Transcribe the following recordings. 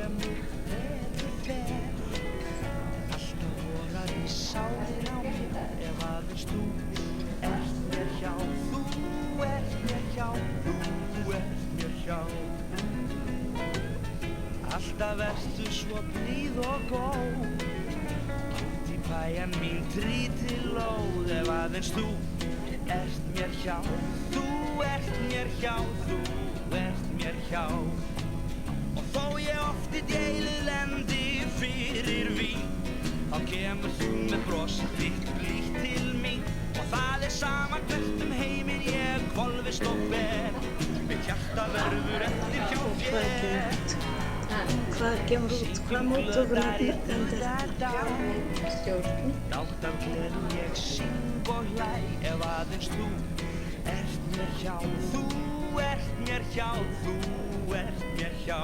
kemur veður fer. Alltaf vorar í sálin á mér ef aðeins þú ert mér hjá. Þú ert mér hjá, þú ert mér hjá. Alltaf ertu svo blíð og góð, út í bæjan mín trítilóð. Ef aðeins þú ert mér hjá, þú ert mér hjá, þú ert mér hjá. Og þó ég oft í deilu lendi fyrir vín, þá kemur þú með bros þitt blítt til mín. Og það sama hvert heiminn ég hvolfist og ber, mitt hjarta verður eftir hjá þér. Hvað kemur út? Hvað móttökur nefnir þetta? Stjórn. Dátt af gleði ég syng og hlæ ef aðeins þú ert mér hjá. Þú ert mér hjá, þú ert mér hjá.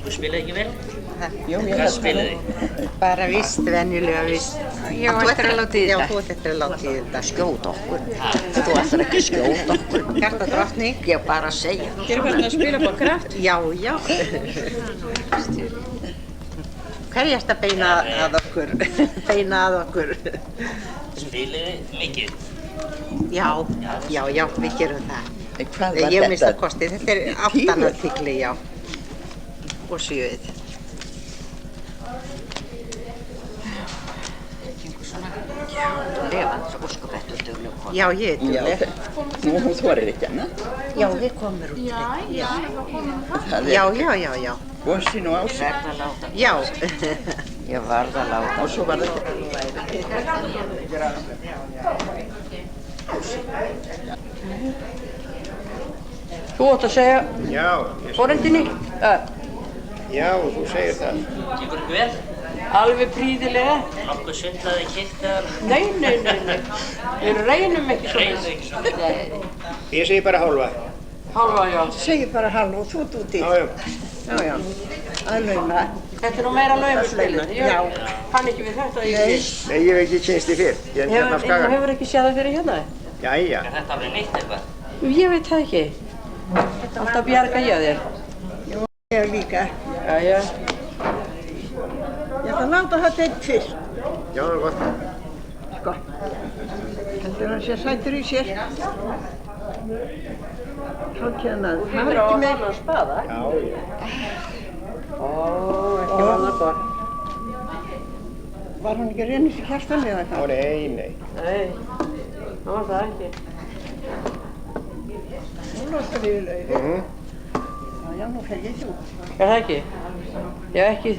Spilaði ekki vel? Jú, Hvað spilaði þið? bara vist, venjulega vist. Já, þú ættir að láta í Já, þetta. þú ættir að láta í þetta. Skjóta okkur. Þú ættir ekki að skjóta okkur. Hjarta drottning. Ég bara að segja. Þið eru farin að spila upp á kraft? Já, já. ferjast að beina að okkur. Beina að okkur. Spilið mikið? Já, við gerum það. Hvað var Ég mista þetta? kosti, þetta er 8. tíkli, já. Og 7. Levandi svo óskapættu dugleg kona. Já, ég er dugleg. Nú, hún þorir ekki annað. Já, við komum út. Það Já. Gossi nú á sig. Verð að láta. Já. Ég varð að láta. Og svo var það Þú átt að segja Já, forendinni? já, þú segir það. Gengur ekki vel? Alveg príðilega? Nokkuð svindlaði kynnt eða? Nei. Við reynum ekki Reyndu svona. ekki svona. Ég segi bara hálfa. Hálfa, já. Segir bara hálf og þú ert úti. Já. Að launa. Þetta er nú meira laumaspilið. Ég kann ekki við þetta. Nei, ég hef ekki kynst þið fyrr. Ég er hérna á Skagan. Hefur ekki séð það fyrir hérna? Jæja. Er þetta alveg nýtt eitthvað? Ég veit það ekki. Alltaf bjarga ég þér. Ég líka. Jæja. Ég ætla að láta þetta einn fyrst. Já, það er gott. Sko. Heldur hann sé sætur í sér. Svo kennað. Þú er á annan spaða? Já. Ó, ekki vannar bara. Var hann ekki reynið sér kjartan eða hvað? Nei. Nei, það var það ekki. Nú lostar við laufi. Já, nú fer ég þú. Er það ekki? Já, ekki.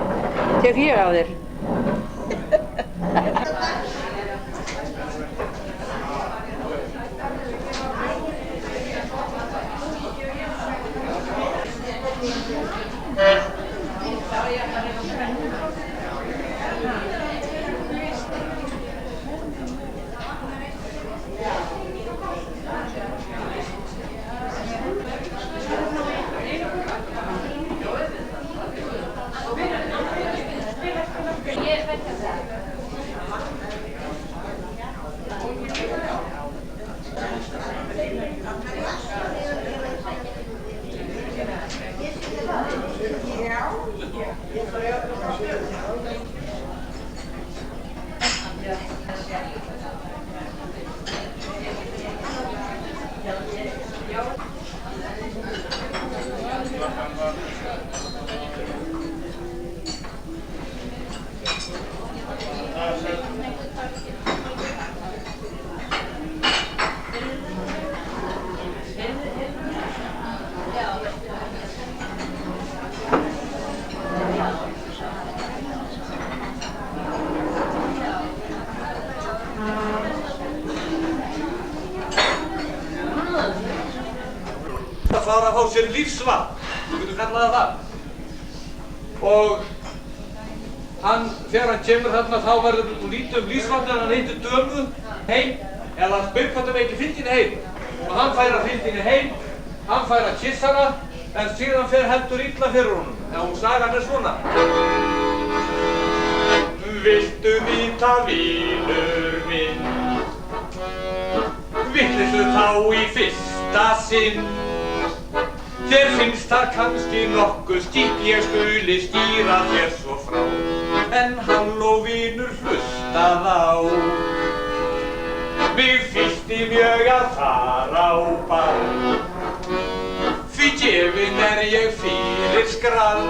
Tek ég á þér. Að fara að fá sér lífsvatn, þú getur kallað það. Og þegar hann kemur þarna þá verður þú lítið lífsvatn en hann heitir dömu heim, eða hann spyr hvort hann veiti fylgdinni heim. Og hann fær að fylgdinni heim, hann fær að kyssa hana, en síðan fer heldur illa fyrir honum. Og sagan er svona. Viltu vita, vinur minn, vitleysu þá í fyrsta sinn. Þér finnst það kannski nokkuð stíp, ég skuli skýra þér svo frá. En halló vinur, hlustað á. Mig fyllti mjög að fara á ball. Því gefinn er ég fyrir skrall.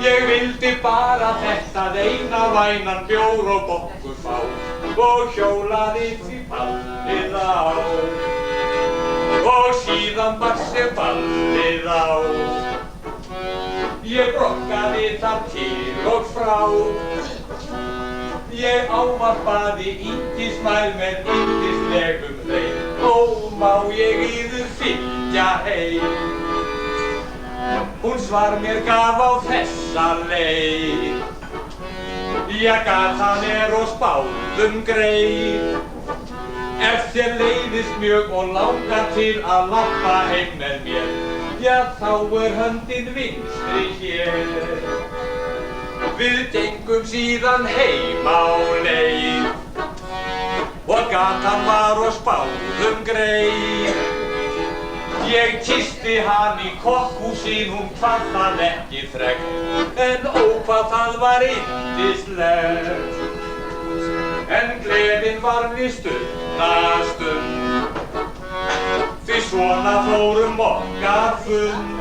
Ég vildi bara þetta eina vænan bjór og bokkur fá. Og hjólaði því ballið á. Og síðan bar sig ballið á. Ég brokkaði þar til og frá. Ég ávarpaði ýndismæl með yndislegum hreim. Ó, má ég yður fylgja heim? Hún svar mér gaf á þessa leið. Ég gata mér og spáðum greið. Ef þér leiðist mjög og langar til að labba heim með mér, já þá er höndin vinstri hér. Við gengum síðan heim á leið og gatan var og spáðum greið. Ég kyssti hann í kokkhúsin, hún kvað það ekki þrekt, en ó hvað það var yndislegt. En gleðin var við stutta stund, því svona fórum okkar fund.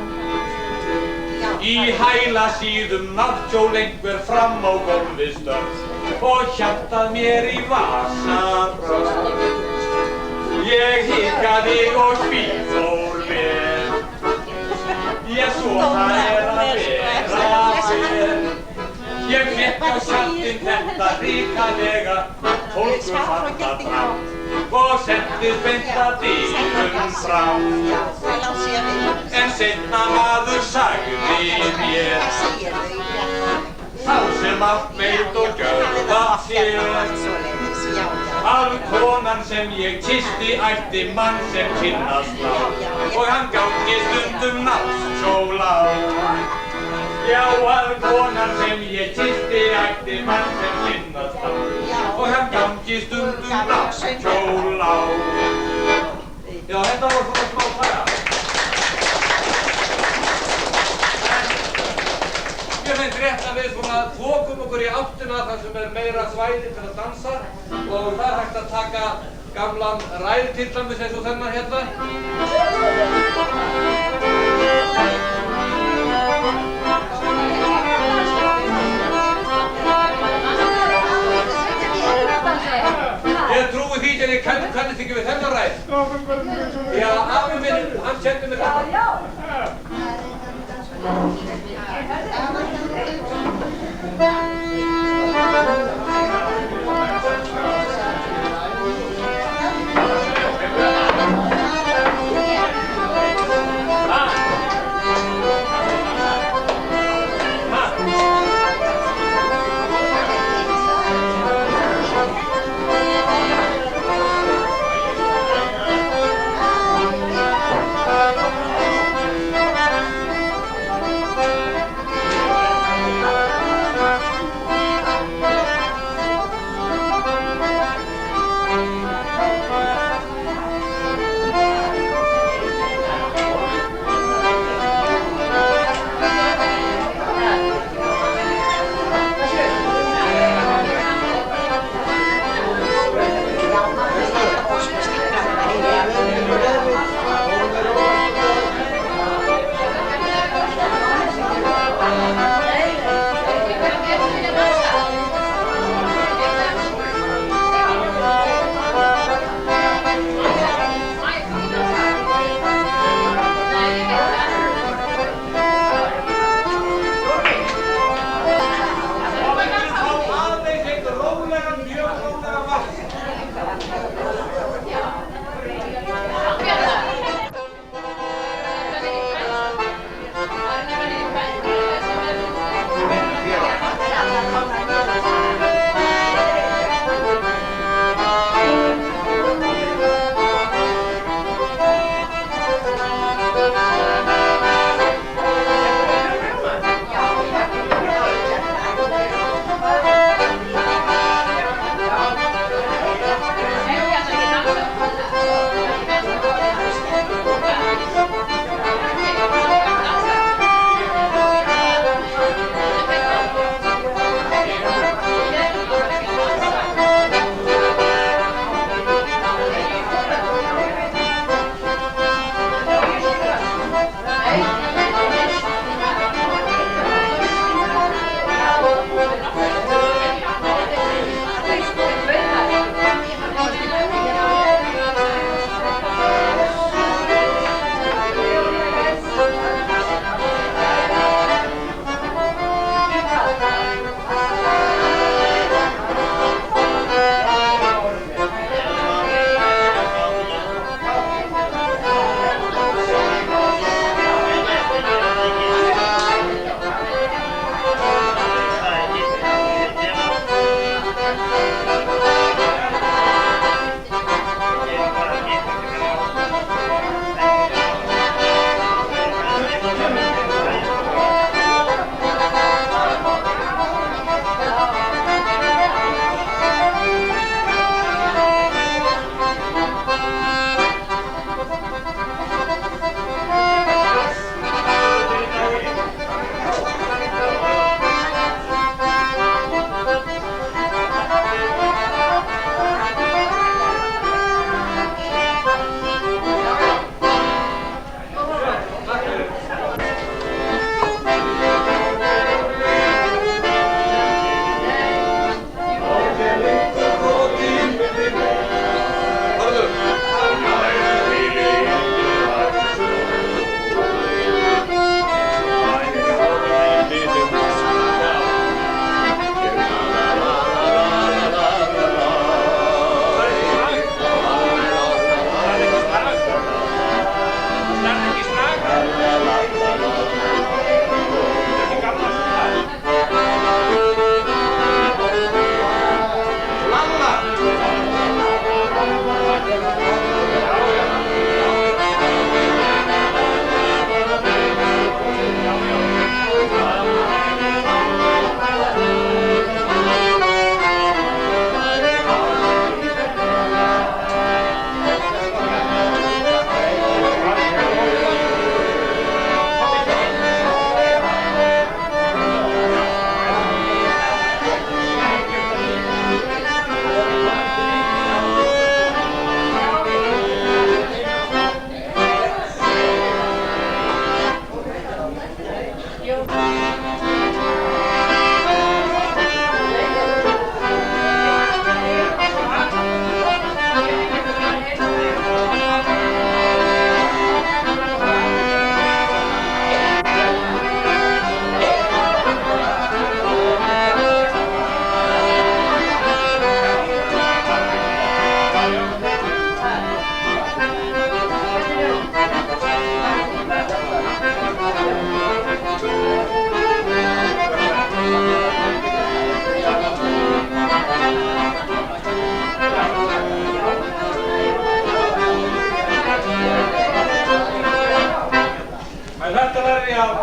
Í hæla síðum náttkjól einhver fram á gólfið stökk og hjartað mér í vasa bröst. Ég hikaði og tvífór vel, ég svona að vera vel. Ég fékk á tjaldinn þetta hrikalega tólkufattadramt og settist beint að dyrum fram. En seinna maður sagði mér, þá sem allt veit og gjörða sér, að konan sem ég kyssti ætti mann sem kynnast lá og hann gangi stundum náttskjól á. Já, að konan sem ég kyssti ætti mann sem kynnast lá og hann gangi stundum náttskjól á. Já, þetta var svona smá saga. Mér finnst rétt að við svona þokum okkur í áttina þar sem meira svæði til að dansa og það er hægt að taka gamlan ræð til dæmis eins og þennan hérna. Ég trúi því að ég kannist ekki við þennan ræð. Já, afi minn, hann kendi mér þetta.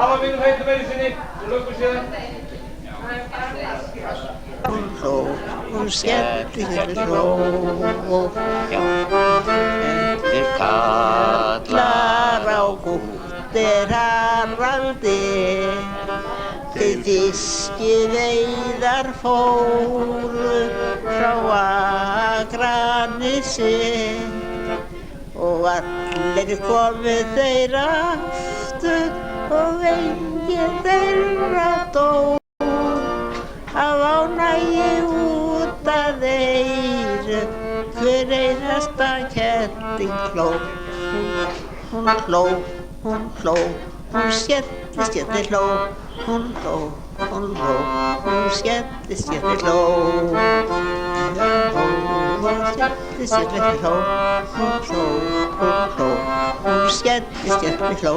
Afa mínum heitum einu sinni, og lögum síðan. Hún hló, hún skemmtilega hló. Við Kallar á gúttir haraldi, til fiskiveiðar fóru frá Akranesi og allir komu þeir aftur og veginn þeirra dó af ánægju út að eyru. Hver einasta ketting hló, hún hló, hún hló, hún skemmtist hló, hún hló, hún hló, hún skemmtist hló, hún skemmtist hló, hún hló, hún hló, hún skemmtist hló.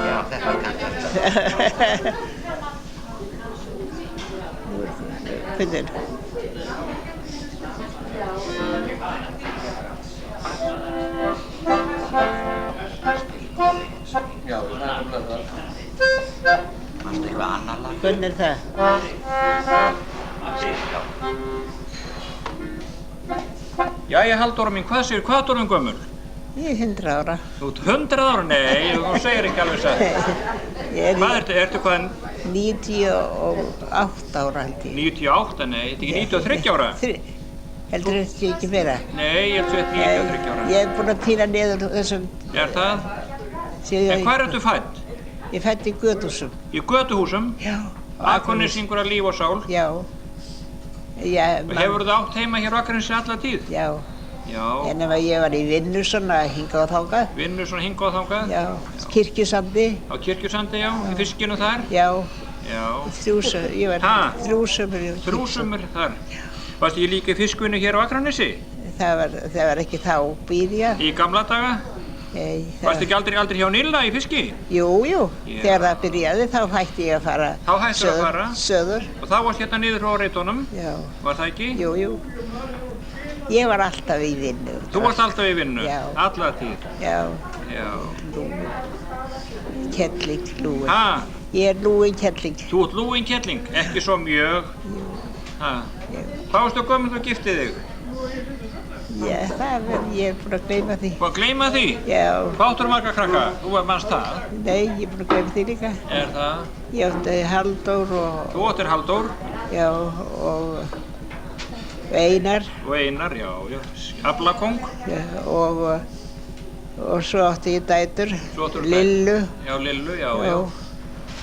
Já, þetta kannski. Hvernig? Já, það það. Manstu eitthvað annar lag? Hvernig er það? Jæja, Halldóra mín, hvað segir, hvað orðin gömul? Ég er 100 ára. Þú ert 100 ára? Nei, þú segir ekki alveg satt. Hvað ertu hvað? 98 ára held ég. 98? Nei, þetta ekki 93 ára? Heldur þetta ekki meira? Nei, ég held þetta 93 ára. Ég hef búin að týna niður þessum... Er það? En hvar ertu fædd? Ég fædd í Götuhúsum. Í Götuhúsum? Já. Akurnesingur af líf og sál? Já. Hefur þú átt heima hér á Akranesi alla tíð? Já. Já. En ef ég var í vinnu svona hingað og þangað. Vinnu svona hingað og þangað? Já. Kirkjusandi. Á Kirkjusandi, já. Í fiskinu þar? Já. Já. Ég var 3 sumur. 3 sumur þar? Já. Varstu ekki líka í fiskvinnu hér á Akranesi? Það var ekki þá bíðja. Í gamla daga? Nei. Varstu ekki aldrei hjá Nilla í fiski? Jú. Já. Þegar það byrjaði þá hætti ég að fara. Þá hættir að fara? Söður. Og þá varst hérna niður á reitunum? Já. Var það ekki? Jú. Ég var alltaf í vinnu. Þú varst alltaf í vinnu? Já. Alla tíð? Já. Já. Kettling, lúin. Ha? Ég er lúin kettling. Þú ert lúin kettling? Ekki svo mjög? Jú. Ha? Hvað varstu gömul þú giftið þig? Já, ég er búin að gleyma því. Búin að gleyma því? Já. Hvað áttur marga krakka? Þú mannst það? Nei, ég er búin að gleyma því líka. Er það? Ég átti Halldór og... Þú áttir Halldór? Já, og Einar. Og Einar, já. Aflakóng? Já, og svo átti ég dætur. Svo áttur Lillu. Já, Lillu, já.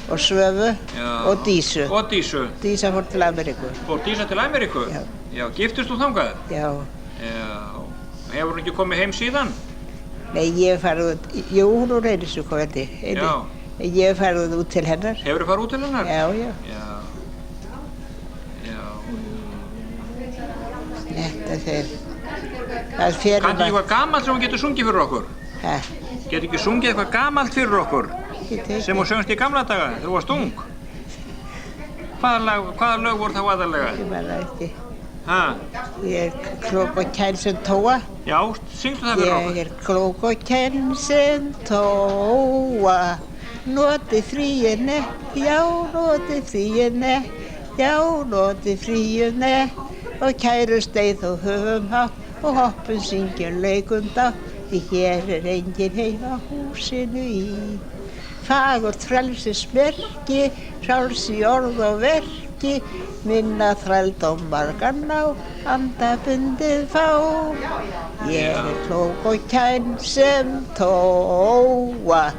Og Svöfu. Já. Og Dísu. Og Dísu. Dísa fór til Ameríku. Fór Dísa til Ameríku? Já. Já, giftist þú þangað? Já. Já. Hefur hún ekki komið heim síðan? Nei, ég hef farið út, jú, hún úr Eirísu kom þetta, Já. Ég hef farið út til hennar. Hefur þú farið út til hennar? Já. Þetta fer, það fer... Kanntu ekki eitthvað gamalt sem hún getur sungið fyrir okkur? Hæ? Getur ekki sungið eitthvað gamalt fyrir okkur? Sem hún söngst í gamla daga, þegar þú varst ung? Hvaða lög voru þá aðalega? Ég man það ekki. Ha? Ég er klók og kæn sem tóa. Já, syngdu það fyrir okkur. Ég er klók og kæn sem tóa. Noti fríinni, já, noti fríinni. Já, noti fríinni. Og kæru steið og höfum hátt. Og hoppum syngjum leikum dátt. Því hér er engin heima húsinu í. Fagurt frelsismerki, hráls í orð og verki, minna þrældóm margan á, andabundið fá. Ég er klók og kæn sem tóa.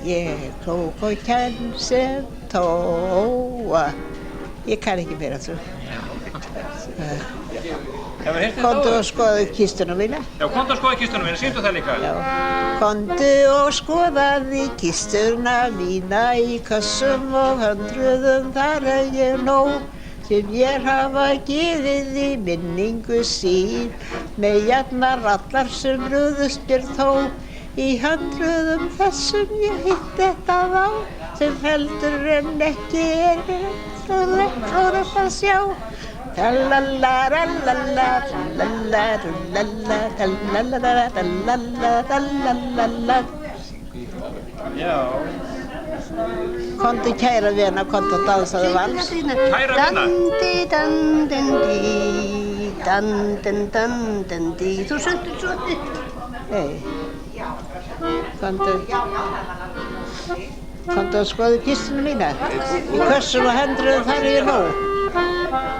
Ég er klók og kæn sem tóa. Ég kann ekki meira þessu. Komdu og skoðu kistuna mína. Já, komdu og skoðu kistuna mína, sýndu það líka. Já. Komdu og skoðaði kistuna mína í kössum og hundruðum, þar ég nóg sem ég hafa gefið í minningu sín. Með jafnar allar sem brugðust mér þó, í hundruðum þessum ég hitt þetta þá, sem heldur en ekki er fróðlegt að sjá. Já. Komdu kæra vina, komdu og dansaðu vals. Kæra vina. Dandi, þú söndur svolítið. Nei. Komdu og skoðu kistuna mína. Í kössum og hendruðum þar ég nóg.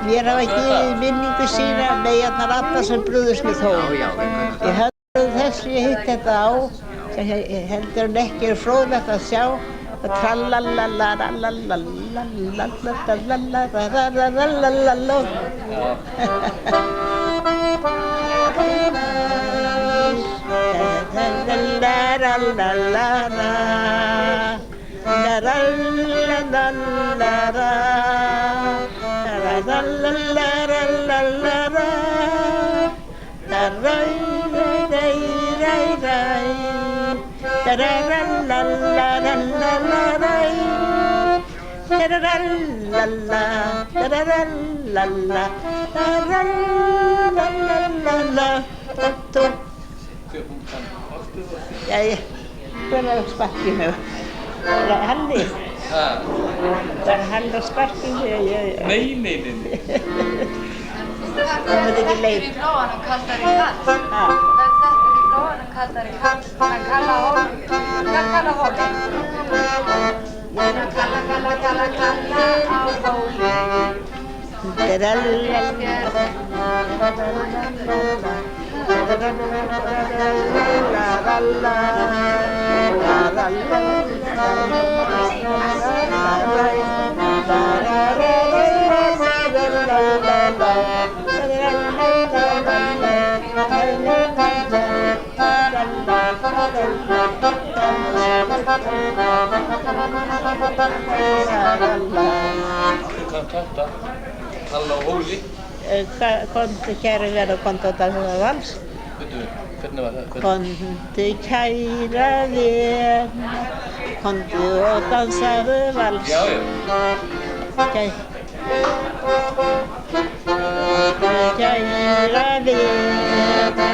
Mér hafa ekki minningu sína meyjarnar allar sem brugðust mig þó. Ég höfðu þess ég hitt þetta á, sem ég heldur hann ekki er fróðlegt að sjá. Og trallalalalalalalalalalalalalalalalalala. Jæja, hver er að sparki mig? Halli? Var hann að sparki mig? Nei. Það var ekki leið. Í flóanum kaldari kall. Þetta í flóanum kaldari kall. Hann kalla hóli. Hann kalla á hóli. Þetta, kalla á hóli. Komdu kæra vina, komdu og dansaðu vals. Veitu, hvernig var það? Komdu kæra vina, komdu og dansaðu vals. Já. Kæra vina,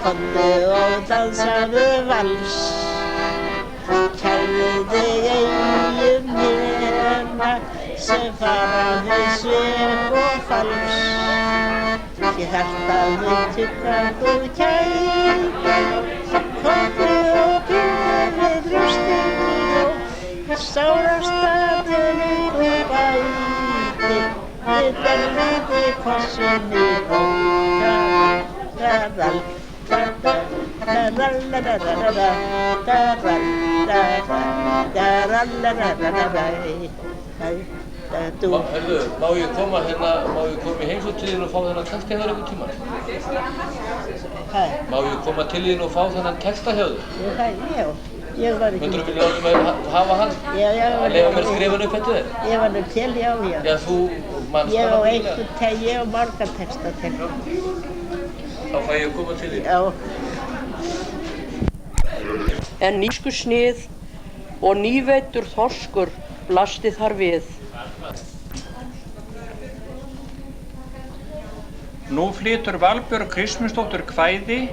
komdu og dansaðu vals. Kærðu þig eigum nema sem fara við svef og fals. Ég þarft að við tuggaðu kæra, komdu og byrðu við brjóstinu og sárastaðinu og bæti við berðu kossinu og traðal. Hörðu, má ég koma í heimsókn til þín og fá þennan texta hjá þér einhvern tímann? Má ég koma til þín og fá þennan texta hjá þér? Já, ég var ekki. Myndirðu vilja hafa hann? Já. Að leyfa mér að skrifa hann upp eftir þér? Ég var nú til, já. Já, þú manst Ég hann á náttúrulega. ég á marga texta til. Þá fæ ég að koma til þín. Já. En nýsku snið og nýveiddur þorskur blasti þar við. Nú flytur Valbjörg Kristmundsdóttir kvæði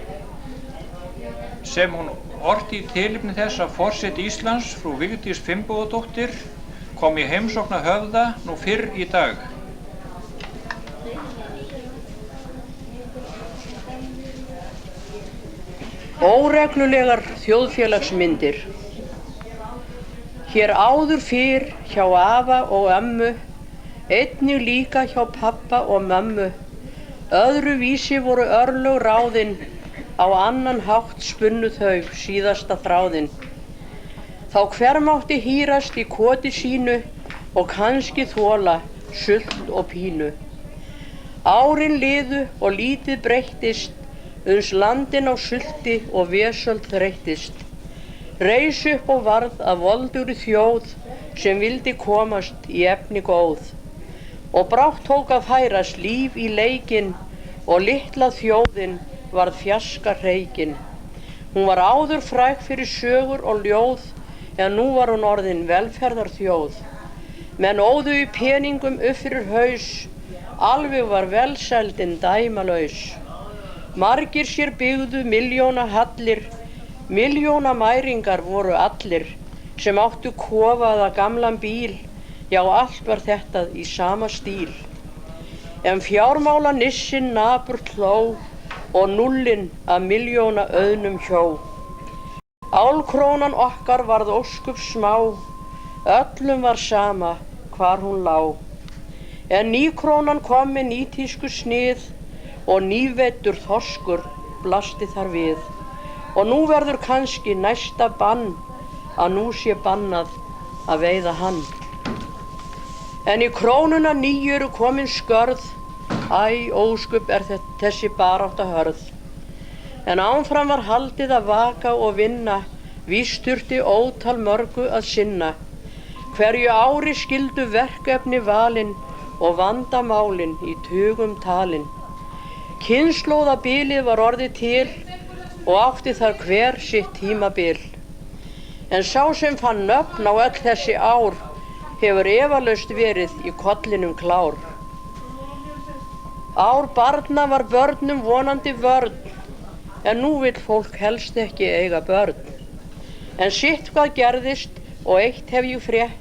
sem hún orti í tilefni þess að forseti Íslands, frú Vigdís Finnbogadóttir, kom í heimsókn að Höfða nú fyrr í dag. Óreglulegar þjóðfélagsmyndir. Hér áður fyrr hjá afa og ömmu, einnig líka hjá pappa og mömmu. Öðru vísi voru örlög ráðin, á annan hátt spunnu þau síðasta þráðin. Þá hver mátti hírast í koti sínu og kannski þola sult og pínu. Árin liðu og lítið breyttist, uns landin á sulti og vesöld þreyttist. Reis upp og varð af voldugri þjóð sem vildi komast í efni góð. Og brátt tók að færast líf í leikinn og litla þjóðin varð fjarska hreikin. Hún var áður fræg fyrir sögur og ljóð, en nú var hún orðin velferðarþjóð. Menn óðu í peningum upp fyrir haus, alveg var velsældin dæmalaus. Margir sér byggðu milljóna hallir, milljóna mæringar voru allir, sem áttu kofaða gamlan bíl, já allt var þetta í sama stíl. En fjármála nissinn napurt hló og nullinn að milljóna auðnum hjó. Álkrónan okkar varð óskup smá, öllum var sama hvar hún lá. En nýkrónan kom með nýtísku snið og nýveiddur þorskur blasti þar við. Og nú verður kannski næsta bann að nú sé bannað að veiða hann. En í krónuna nýju eru komin skörð, æ, óskup er þessi barátta hörð. En áfram var haldið að vaka og vinna, víst þurfti ótal mörgu að sinna. Hverju ári skildu verkefni valin og vandamálin í tugum talin. Kynslóðabilið var orðið til og átti þar hver sitt tímabil. En sá sem fann nöfn á öll þessi ár hefur efalaust verið í kollinum klár. Ár barna var börnum vonandi vörn, en nú vill fólk helst ekki eiga börn. En sitt hvað gerðist og eitt hef ég frétt,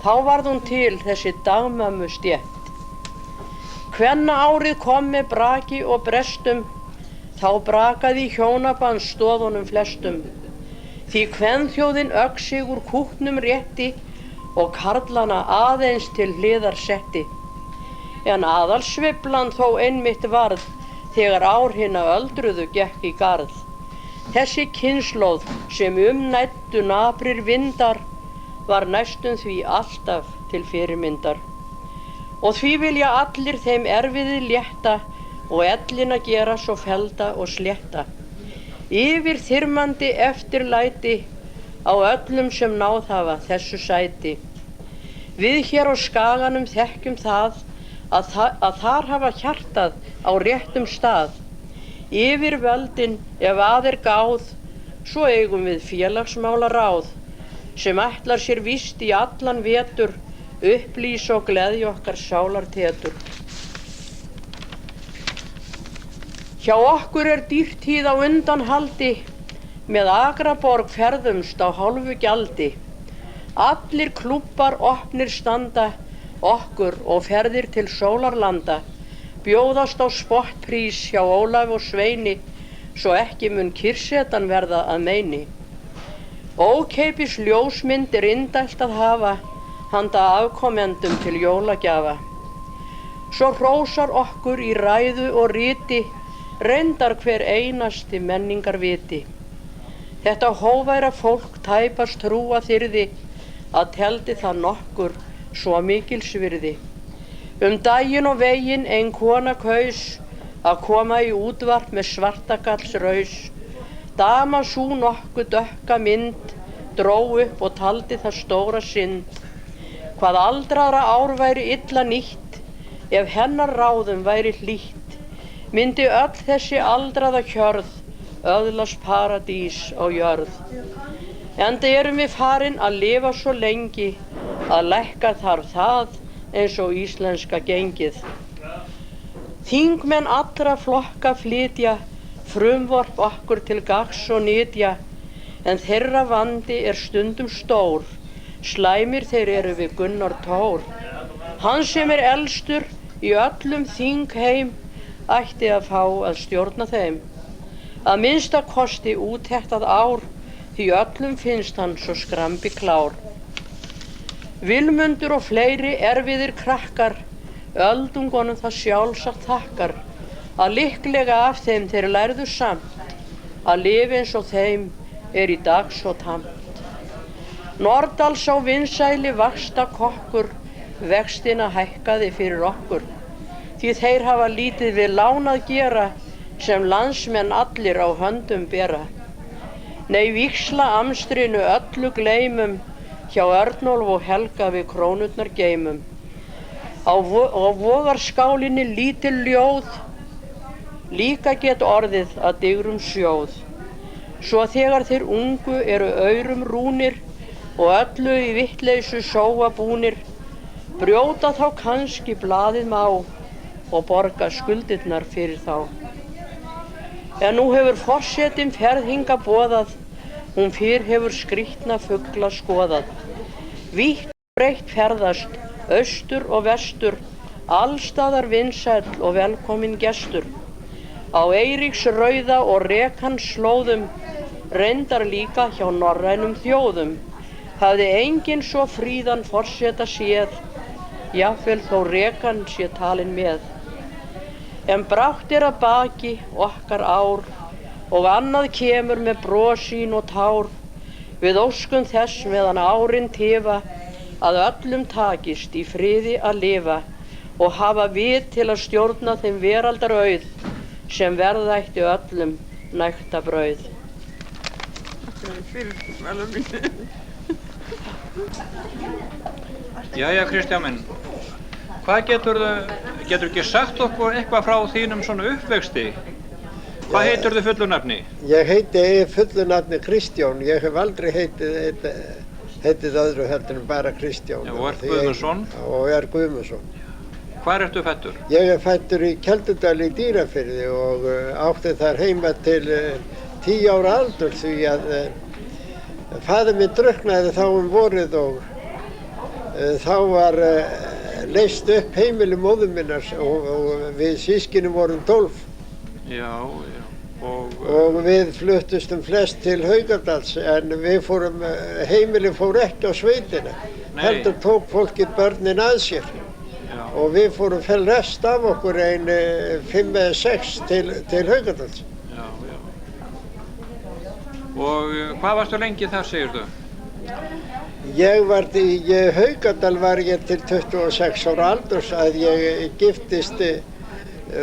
þá varð hún til þessi dagmömmu stétt. Hvenna árið kom með braki og brestum, þá brakaði í hjónabandsstoðunum flestum. Því kvenþjóðin öxi úr kútnum rétti og karlana aðeins til hliðar setti. En aðalsveiflan þó einmitt varð þegar ár hinna öldruðu gekk í garð. Þessi kynslóð sem umnæddu naprir vindar var næstum því alltaf til fyrirmyndar. Og því vilja allir þeim erfiði létta og ellina gera svo felda og slétta. Yfir þyrmandi eftirlæti á öllum sem náð hafa þessu sæti. Við hér á Skaganum þekkjum það að þar hafa hjartað á réttum stað. Yfir völdin ef að er gáð, svo eigum við félagsmála ráð, sem ætlar sér víst í allan vetur, upplýs og gleðja okkar sálartetur. Hjá okkur er dýrtíð á undanhaldi, með Akraborg ferðumst á hálfu gjaldi. Allir klúbbar opnir standa, okkur og ferðir til sólarlanda, bjóðast á spottprís hjá Ólafi og Sveini, svo ekki mun kyrrsetan verða að meini. Ókeipis ljósmynd er indælt að hafa, handa afkomendum til jólagjafa. Svo hrósar okkur í ræðu og riti, reyndar hver einasti menningarviti. Þetta hóværa fólk tæpast trúa þyrði, að teldi það nokkur svo mikils virði. Daginn og veginn ein kona kaus að koma í útvarp með svartagallsraus. Dama sú nokkuð dökka mynd dró upp og taldi það stóra synd. Hvað aldraðra ár væri illa nýtt, ef hennar ráðum væri hlýtt, myndi öll þessi aldraða hjörð öðlast paradís á jörð. Enda erum við farin að lifa svo lengi að lækka þarf það eins og íslenska gengið. Þingmenn allra flokka flytja frumvarp okkur til gagns og nytja, en þeirra vandi er stundum stór, slæmir þeir eru við Gunnar Tór. Hann sem er elstur í öllum þingheim ætti að fá að stjórna þeim. Að minnsta kosti úthektað ár, því öllum finnst hann svo skrambi klár. Vilmundur og fleiri erfiðir krakkar, öldungunum það sjálfsagt þakkar, að líklega af þeim þeir lærðu samt, að lifa eins og þeim er í dag svo tamt. Nordals á vinsæli vaxta kokkur, vextina hækkaði fyrir okkur, því þeir hafa lítið við lánað gera, sem landsmenn allir á höndum bera. Nei, víxla amstrinu öllu gleymum, hjá Örnólf og Helga við krónurnar geymum. Á vogarskálinni lítil ljóð, líka get orðið að digrum sjóð. Svo þegar þeir ungu eru aurum rúnir og öllu í vittleysu sóa búnir, brjóta þá kannski blaðið má og borga skuldirnar fyrir þá. En nú hefur forsetinn ferð hingað boðað, hún fyrr hefur skrýtna fugla skoðað. Vítt og breitt ferðast, austur og vestur, allstaðar vinsæll og velkominn gestur. Á Eiríks rauða og rekans slóðum, reyndar líka hjá norrænum þjóðum, hafði enginn svo fríðan forseta séð, jafnvel þó rekan sé talin með. En brátt að baki okkar ár, og annað kemur með brosín og tár, við óskum þess meðan árin tifa, að öllum takist í friði að lifa og hafa vit til að stjórna þeim veraldarauð sem verða ætti öllum nægtabrauð. Jæja, Kristján minn, hvað getur ekki sagt okkur eitthvað frá þínum svona uppvexti? Hvað heitirðu fullu nafni? Ég heiti fullu nafni Kristján, ég hef aldrei heitið öðru heldur en bara Kristján. Já, og Guðmundsson? Og Guðmundsson. Hvar ertu fæddur? Ég fæddur í Keldudal í Dýrafirði og átti þar heima til 10 ára aldur því að faðir minn drukknaði þá vorið og þá var leyst upp heimili móður minnar og við sískinum vorum 12. Já. Og við fluttustum flest til Haukadals en heimili fór ekki á sveitina. Heldur tók fólkið börnin að sér. Já. Og við fórum rest af okkur 5 eða 6 til Haukadals. Já. Og hvað varstu lengi þar, segirðu? Í Haukadal var ég til 26 ára aldurs að ég giftist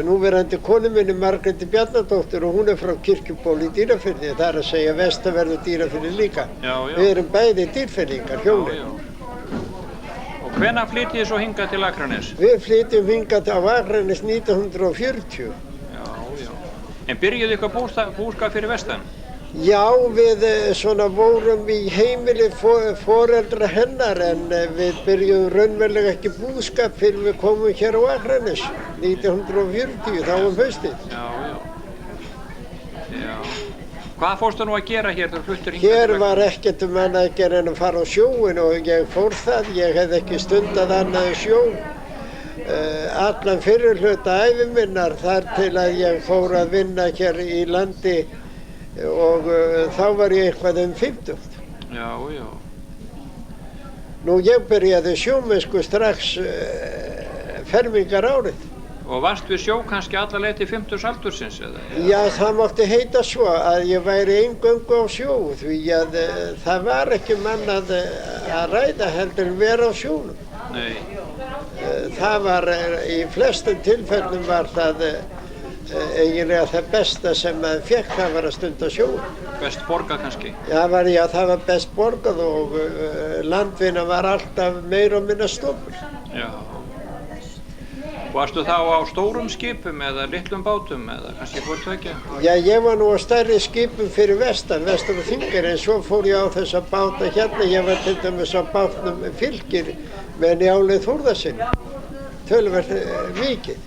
núverandi konu minni Margréti Bjarnadóttur og hún frá Kirkjuból í Dýrafirði, það að segja vestanverðu Dýrafirði líka. Já. Við erum bæði dýrfirðingar, hjónin. Já. Og hvenær flytjið þið svo hingað til Akranes? Við flytjum hingað á Akranes 1940. Já. En byrjuðu ykkur búskap fyrir vestan? Já, við vorum í heimili foreldra hennar en við byrjuðum raunverulega ekki búskap fyrir við komum hér á Akranes 1940, þá haustið. Já. Hvað fórstu nú að gera hér þegar fluttur hingað? Hér var ekkert annað að gera en að fara á sjóinn og ég fór það. Ég hef ekki stundað annað sjó. Allan fyrir hluta ævi minnar þar til að ég fór að vinna hér í landi og þá var ég eitthvað 50. Já. Nú ég byrjaði sjómennsku strax fermingar árið. Og varst við sjó kannski alla leið til 50 aldursins eða? Já, það mátti heita svo að ég væri eingöngu á sjó því að það var ekki mannað að ræða heldur en vera á sjónum. Nei. Það var, í flestum tilfellum var það eiginlega það besta sem maður fékk, það var að stunda sjóinn. Best borgað kannski? Já, það var best borgað og landvinna var alltaf meira og minna stofur. Já. Varstu þá á stórum skipum eða litlum bátum eða kannski hvort ekki? Já, ég var nú á stærri skipum fyrir vestur og Þingeyri en svo fór ég á þessa báta hérna. Ég var til dæmis á bátnum Fylkir með Njáli Þórðarsyni, töluvert mikið.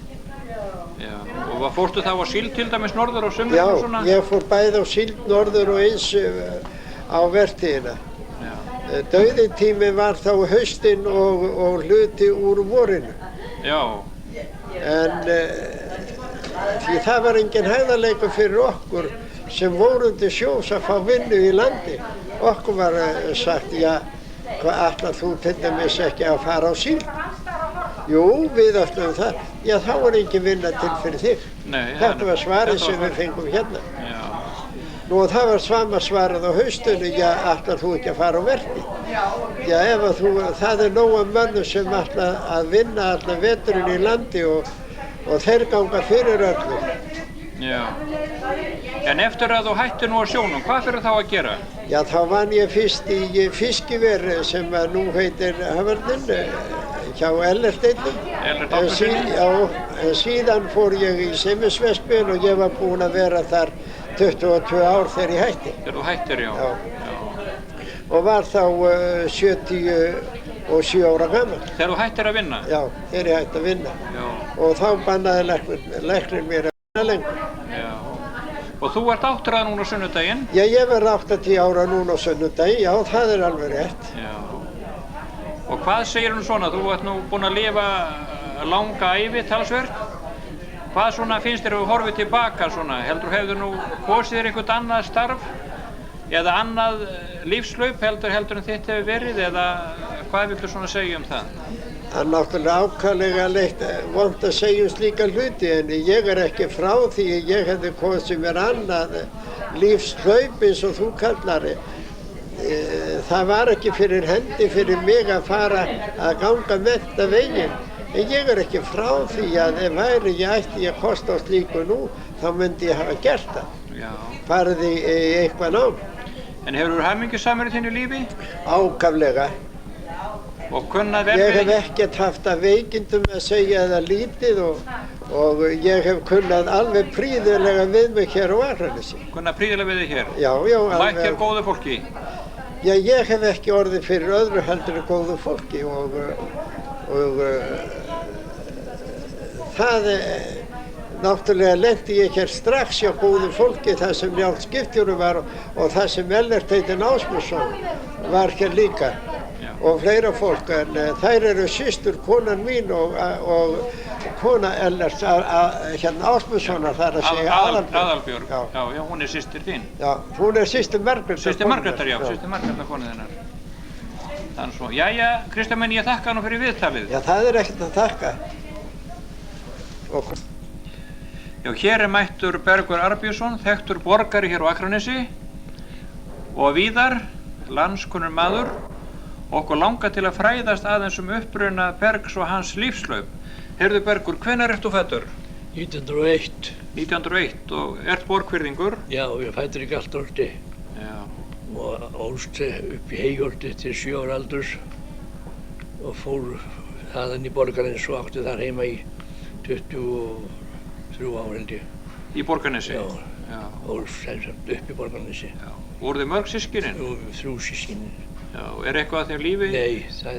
Já, og fórstu þá á síld til dæmis norður á sumrin og svona? Já, ég fór bæði á síld norður og eins á vertíðina. Dauðitími var þá haustinn og hluti úr vorinu. Já. En því það var engin hægðarleikur fyrir okkur sem vorum til sjós að fá vinnu í landi. Okkur var sagt, já, hvað ætlar þú til dæmis ekki að fara á síld? Jú, við ætlum það. Já, þá var engin vinna til fyrir þig. Nei, þetta var svarið sem við fengum hérna. Já. Nú það var sama svarið á haustunni, já, ætlar þú ekki að fara á verki? Já, það nóg af mönnum sem ætla að vinna allan veturinn í landi og þeir ganga fyrir öllu. Já. En eftir að þú hættir nú á sjónum, hvað fyrir þá að gera? Já, þá vann ég fyrst í fiskiver sem nú heitir Haförnin, hjá Ellerteinnum. En síðan fór ég í Semmisverksmiðjuna og ég var búinn að vera þar 22 ár þegar ég hætti. Þegar þú hættir, já. Og var þá 77 ára gammal. Þegar þú hættir að vinna? Já, þegar ég hætti að vinna. Já. Og þá bannaði læknir mér að vinna lengur. Já. Og þú ert 8 ára núna á sunnudaginn? Já, ég verð 80 ára núna á sunnudaginn, já, það er alveg rétt. Já. Og hvað segir hún svona? Þú ert nú búinn að lifa langa ævi talsvert. Hvað svona finnst þér að þú horfið tilbaka svona? Heldur hefur nú kosið þér einhvern annað starf? Eða annað lífslaup heldur en þitt hefur verið? Eða hvað viltu svona segja það? Það er náttúrulega ákaflega vont að segja slíka hluti, en ég er ekki frá því að ég hefði kosið mér annað lífslaup eins og þú kallar það. Það var ekki fyrir hendi fyrir mig að fara að ganga menntaveginn. En ég er ekki frá því að ef væri ég ætti ég kost á slíku nú, þá myndi ég hafa gert það. Já. Farið í eitthvað nám. En hefur þú hamingjusamur í þínu lífi? Ákaflega. Og kunnað vel við? Ég hef ekkert haft að veikindum að segja það lítið og ég hef kunnað alveg prýðilega við mig hér á Akranesi. Kunnað prýðilega við þig hér? Já, já. Mætt hér góðu fólki? Já, ég hef ekki orðið fyrir öðru heldur en góðu fólki og það náttúrulega lendi ég hér strax hjá góðu fólki þar sem Njáll skipstjóri var og þar sem Ellert heitinn Ásmundsson var hér líka. Og fleira fólk, en þær eru systur konan mín og kona Ellert hérna Ásmundssonar, það er að segja Aðalbjörg. Já, hún er systir þín. Já, hún er systir Margrétar. Systir Margrétar, já, systir Margrétar konu þinnar. Þannig svo, jæja, Kristján minn, ég þakka nú fyrir viðtalið. Já, það er ekkert að þakka. Já, hér er mættur Bergur Arnbjörnsson, þekktur borgari hér á Akranesi og víðar, landskunnur maður. Okkur langar til að fræðast aðeins uppruna Bergs og hans lífslaup. Heyrðu Bergur, hvenær ert þú fæddur? 1901. 1901 og ert borgfirðingur? Já, ég fæddur í Galtholti. Já. Og ólst upp í Heyholti til 7 ára aldurs og fór þaðan í Borgarnes og átti þar heima í 23 ár held ég. Í Borgarnesi? Já. Ólst upp í Borgarnesi. Já. Voru þið mörg systkinin? Jú, 3 systkinin. Já, er eitthvað að þér lífi? Nei, það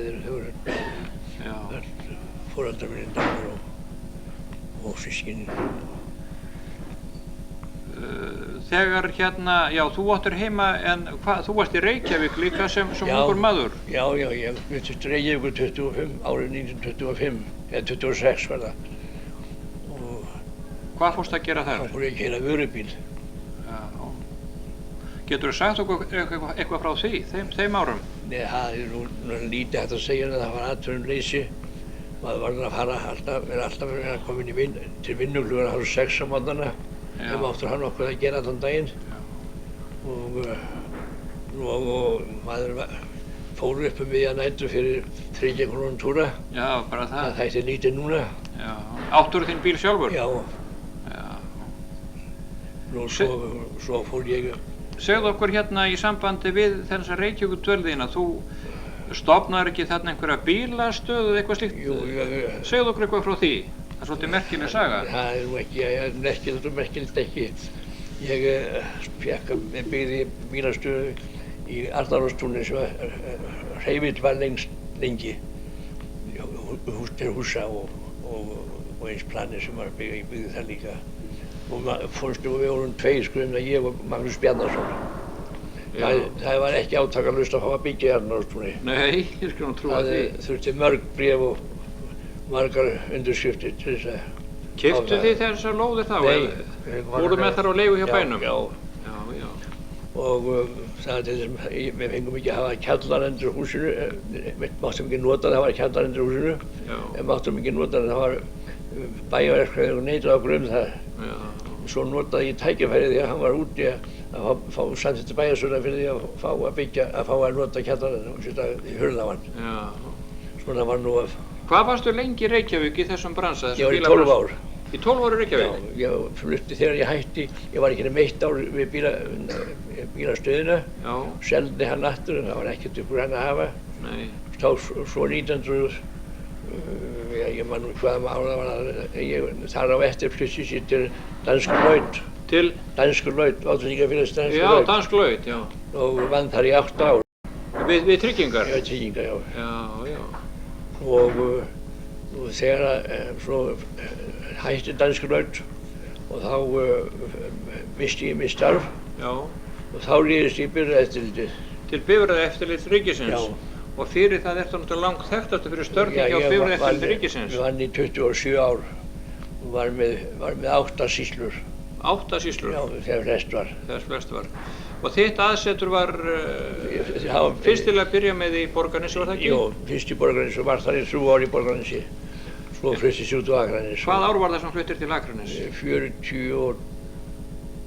er foreldrar mínir dánar og systkinin. Þegar hérna, já, þú áttur heima, en þú varst í Reykjavík líka sem ungur maður? Já, ég fluttist til Reykjavíkur árið 1925, eða 26 var það. Hvað fórstu að gera þar? Þá fór ég að keyra vörubíl. Getur þú sagt okkur eitthvað frá því, þeim árum? Nei, það er nú lítið hægt að segja en það var atvinnuleysi. Maður var alltaf að koma til vinnu klukkan 5:30 á morgnana. Ef áttur hann okkur að gera þann daginn. Og maður fór upp miðja nætur fyrir 30 krónur túra. Já, bara það. Það þætti lítið núna. Já. Áttur þinn bíl sjálfur? Já. Nú svo fór ég. Segðu okkur hérna í sambandi við þessa Reykjavíkurdvölðina, þú stofnaðir ekki þarna einhverja bílastöð eða eitthvað slíkt? Jú. Segðu okkur eitthvað frá því. Það er svolítið merkileg saga. Það er nú ekki, merkilegt ekki. Ég byggði bílastöð í Arnarhólstúni sem hreyfill var lengi. Hús til húsa og eins planir sem var ég byggði það líka. Og fórstu við vorum 2 skrumna, ég og Magnús Bjarnason. Það var ekki átakalust að fá að byggja í Arnarhólstúni. Nei, ég skal nú trúa því. Það þurfti mörg bréf og margar undirskriftir til þess að... Keyptu þið þessar lóðir þá? Nei. Fóru með þar á leigu hjá bænum? Já. Og það er til þess að við fengum ekki að hafa kjallarendur húsinu. Við máttum ekki nota það, það var kjallarendur húsinu. Við máttum ekki nota það, það var bæjarverkfræðingur neitaði okkur það. Svo notaði ég tækifærið því að hann var úti að fá samþykkti bæjarstjóra fyrir því að fá að nota kjallarendur og setja í hurð á hann. Svona var nú að... Hvað varstu lengi í Reykjavík í þessum bransa? Ég var í 12 ár. Í 12 ár í Reykjavík? Já, ég flutti þegar ég hætti. Ég var ekki nema 1 ár við bílastöðina. Já. Seldi hann aftur en það var ekkert upp úr hann að hafa. Nei. Svo 1900, ég man nú hvaða ára var það, þar á eftir flutti ég til Danskur Laut. Til? Danskur Laut, Vátryggingafélags Danskur Laut. Já, Danskur Laut, já. Og vann þar í 8 ár. Við tryggingar? Já, tryggingar, já. Já. Og þegar svo hætti Danskur Laut og þá misti ég mitt starf. Já. Og þá réðist ég í bifreiðaeftirlitið. Til bifreiðaeftirlit ríkisins? Já. Og fyrir það ertu náttúrulega langt þekktastu fyrir störfing hjá bifreiðaeftirlit ríkisins? Ég vann í 27 ár og var með 8 sýslur. 8 sýslur? Já, þegar flest var. Þegar flest var. Og þitt aðsetur var fyrst til að byrja með í Borgarnesi, var það ekki? Jú, fyrst í Borgarnesi og var þar í 3 ár í Borgarnesi. Svo fluttist ég út á Akranes. Hvað ár var það sem fluttir til Akranes? 41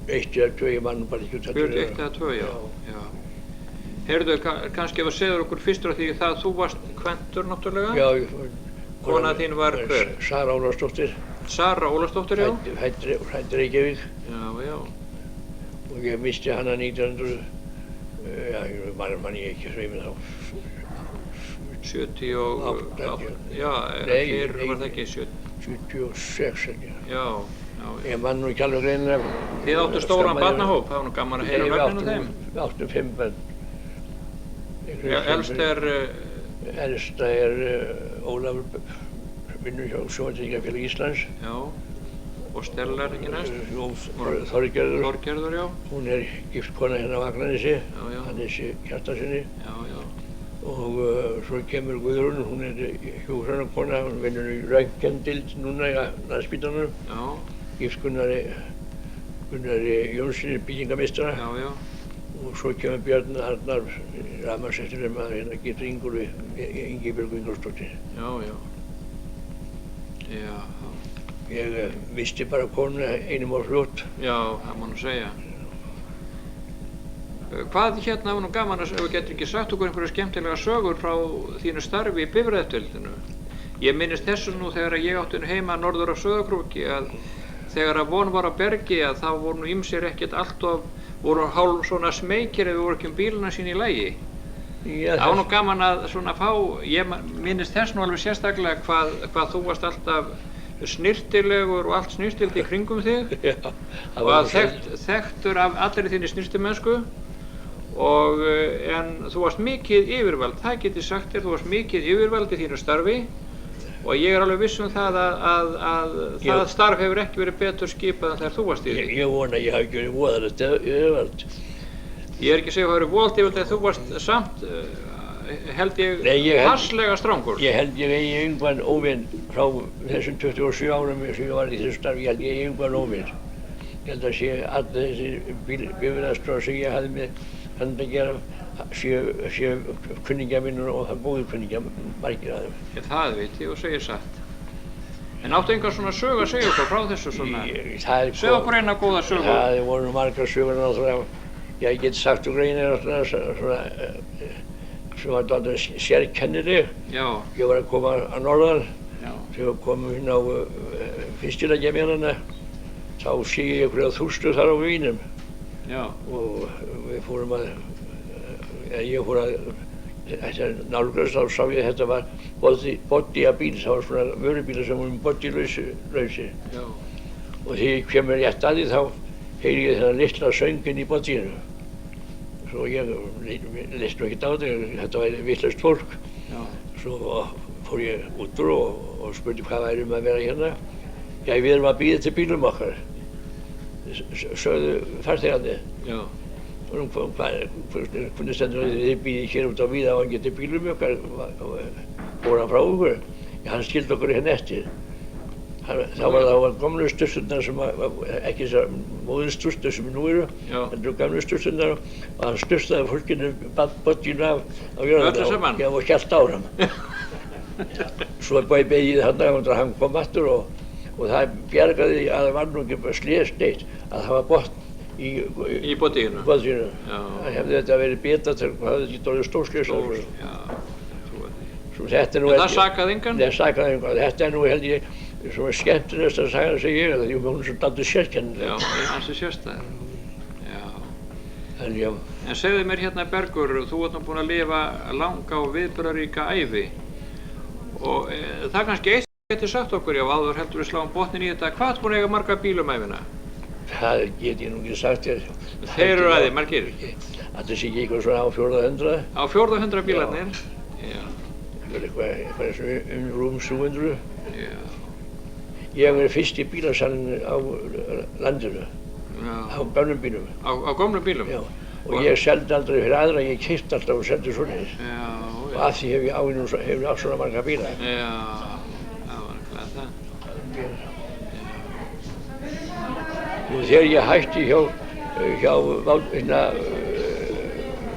eða 2, ég man bara ekki út að 41 eða 2, já. Heyrðu, kannski ef að segja okkur fyrstur af því að þú varst kventur náttúrulega? Já. Kona þín var hver? Sara Ólafsdóttir. Sara Ólafsdóttir, já. Fædd Reykjavík. Já. Og ég misti hana 1900, mann ég ekki sveimir þá. 78, já, fyrr var það ekki 76 ekki. Já. Ég man nú ekki alveg greinilega. Þið áttu stóran barnahóp, það var nú gaman að heyra vegna þeim. Við áttum 5 börn. Elsta Ólafur vinnur hjá Sjónvarpstryggingafélagi Íslands. Já. Og Stella ekki næst? Þorgerður, já. Hún gift kona hérna á Akranesi, Hannesi Kjartansinni. Já. Og svo kemur Guðrún, hún hjúkrunarkona, hún vinnur í röntgendeild núna í Landspítalanum. Já. Gift Gunnari Jónssoni, byggingameistara. Já. Og svo kemur Björn Arnar, rafmagnseftirmaður maður hérna, getur Ingibjörg Ingolsdóttir. Já. Ég misti bara konuna einum á fljótt. Já, það má nú segja. Hvað hérna var nú gaman að þú getur ekki sagt okkur einhverja skemmtilega sögur frá þínu starfi í bifreiðaeftirlitinu? Ég minnist þessu nú þegar ég átti heima norður af Sauðárkróki að þegar að von var á bergi að þá voru nú ýmsir ekkert alltof, voru hálf svona smeykir ef við voru ekki bíluna sín í lagi. Það var nú gaman að svona fá, ég minnist þess nú alveg sérstaklega hvað þú varst alltaf snyrtilegur og allt snyrtildi í kringum þig. Já, og að þekktur af allri þinni snyrtimennsku en þú varst mikið yfirvald, það get ég sagt þér, þú varst mikið yfirvald í þínu starfi og ég alveg viss það að það starf hefur ekki verið betur skipað en þegar þú varst í því. Ég vona að ég hafi ekki verið voðalegt yfirvald. Ég ekki að segja að það hefur voðalegt yfirvald en þú varst samt held ég passlega strangur. Ég held ég eigi einhvern óvinn frá þessum 27 árum sem ég var í þessu starfi, ég held ég eigi einhvern óvinn. Ég held að sé allir þessi bifreiðastjórar sem ég hafði með hann að gera séu kunningjar mínir og það góðir kunningjar, margir af þeim. Það veit ég og segir satt. En áttu einhver svona sög að segja okkur frá þessu svona? Segð okkur eina góða sögu. Það voru margar sögur náttúrulega. Ég get sagt okkur eina svona sem var alltaf sérkennileg. Já. Ég var að koma að norðan. Já. Þegar við komum inn á fiskilagjamjörnina, þá sé ég einhverja þústu þar á vínum. Já. Og við fórum ég fór nálgast, þá sá ég að þetta var boddi af bíl, það var svona vörubílar sem voru boddilausi. Já. Og þegar ég kemur rétt að því, þá heyri ég þennan litla sönginn í boddinu. Svo ég leist nú ekkert á þetta væri vitlaust fólk. Já. Svo fór ég út úr og spurði hvað væri að vera hérna. Já, við erum að bíða til bílum okkar, sögðu farþegarnir. Já. Hvernig stendur það þið bíðið hér út á Víðavangi til bílum okkar, fór hann frá okkur. Já, hann skildi okkur hérna eftir. Það var gamlu sturturnar sem ekki þessar móðinsturtur sem nú eru, heldur gamlu sturturnar og hann sturtaði fólkinu boddinu af jörðina og hélt áfram. Svo beið ég þarna og hann kom aftur og það bjargaði að það var nú ekki bara slést neitt að það var botn í boddinu. Það hefði þetta verið betað þegar það hefði ekki orðið stórslys. En það sakaði engan? Það sakaði engan. Þetta nú held ég svona skemmtilegast að sagja sem ég það, hún er svo dálítið sérkennileg. Já, ansi sérstæður. Já. En segðu mér hérna Bergur, þú ert nú búinn að lifa langa og viðburðaríka ævi og það er kannski eitt sem getur sagt okkur, já, áður heldur við sláum botnin í þetta, hvað ert búinn að eiga marga bílum æfina? Það get ég nú ekki sagt þér. Þeir eru að þið, margir? Þetta sé ekki eitthvað svona á 400. Á 400 bílarnir? Já. Eitthvað rúm 700. Já. Ég fyrsti bílasalinn á landinu, á gömlum bílum. Á gömlum bílum? Já, og ég seldi aldrei fyrir aðra, ég keypti alltaf og seldi svoleiðis. Og af því hef ég átt svona marga bíla. Já, það var ekki það. Og þegar ég hætti hjá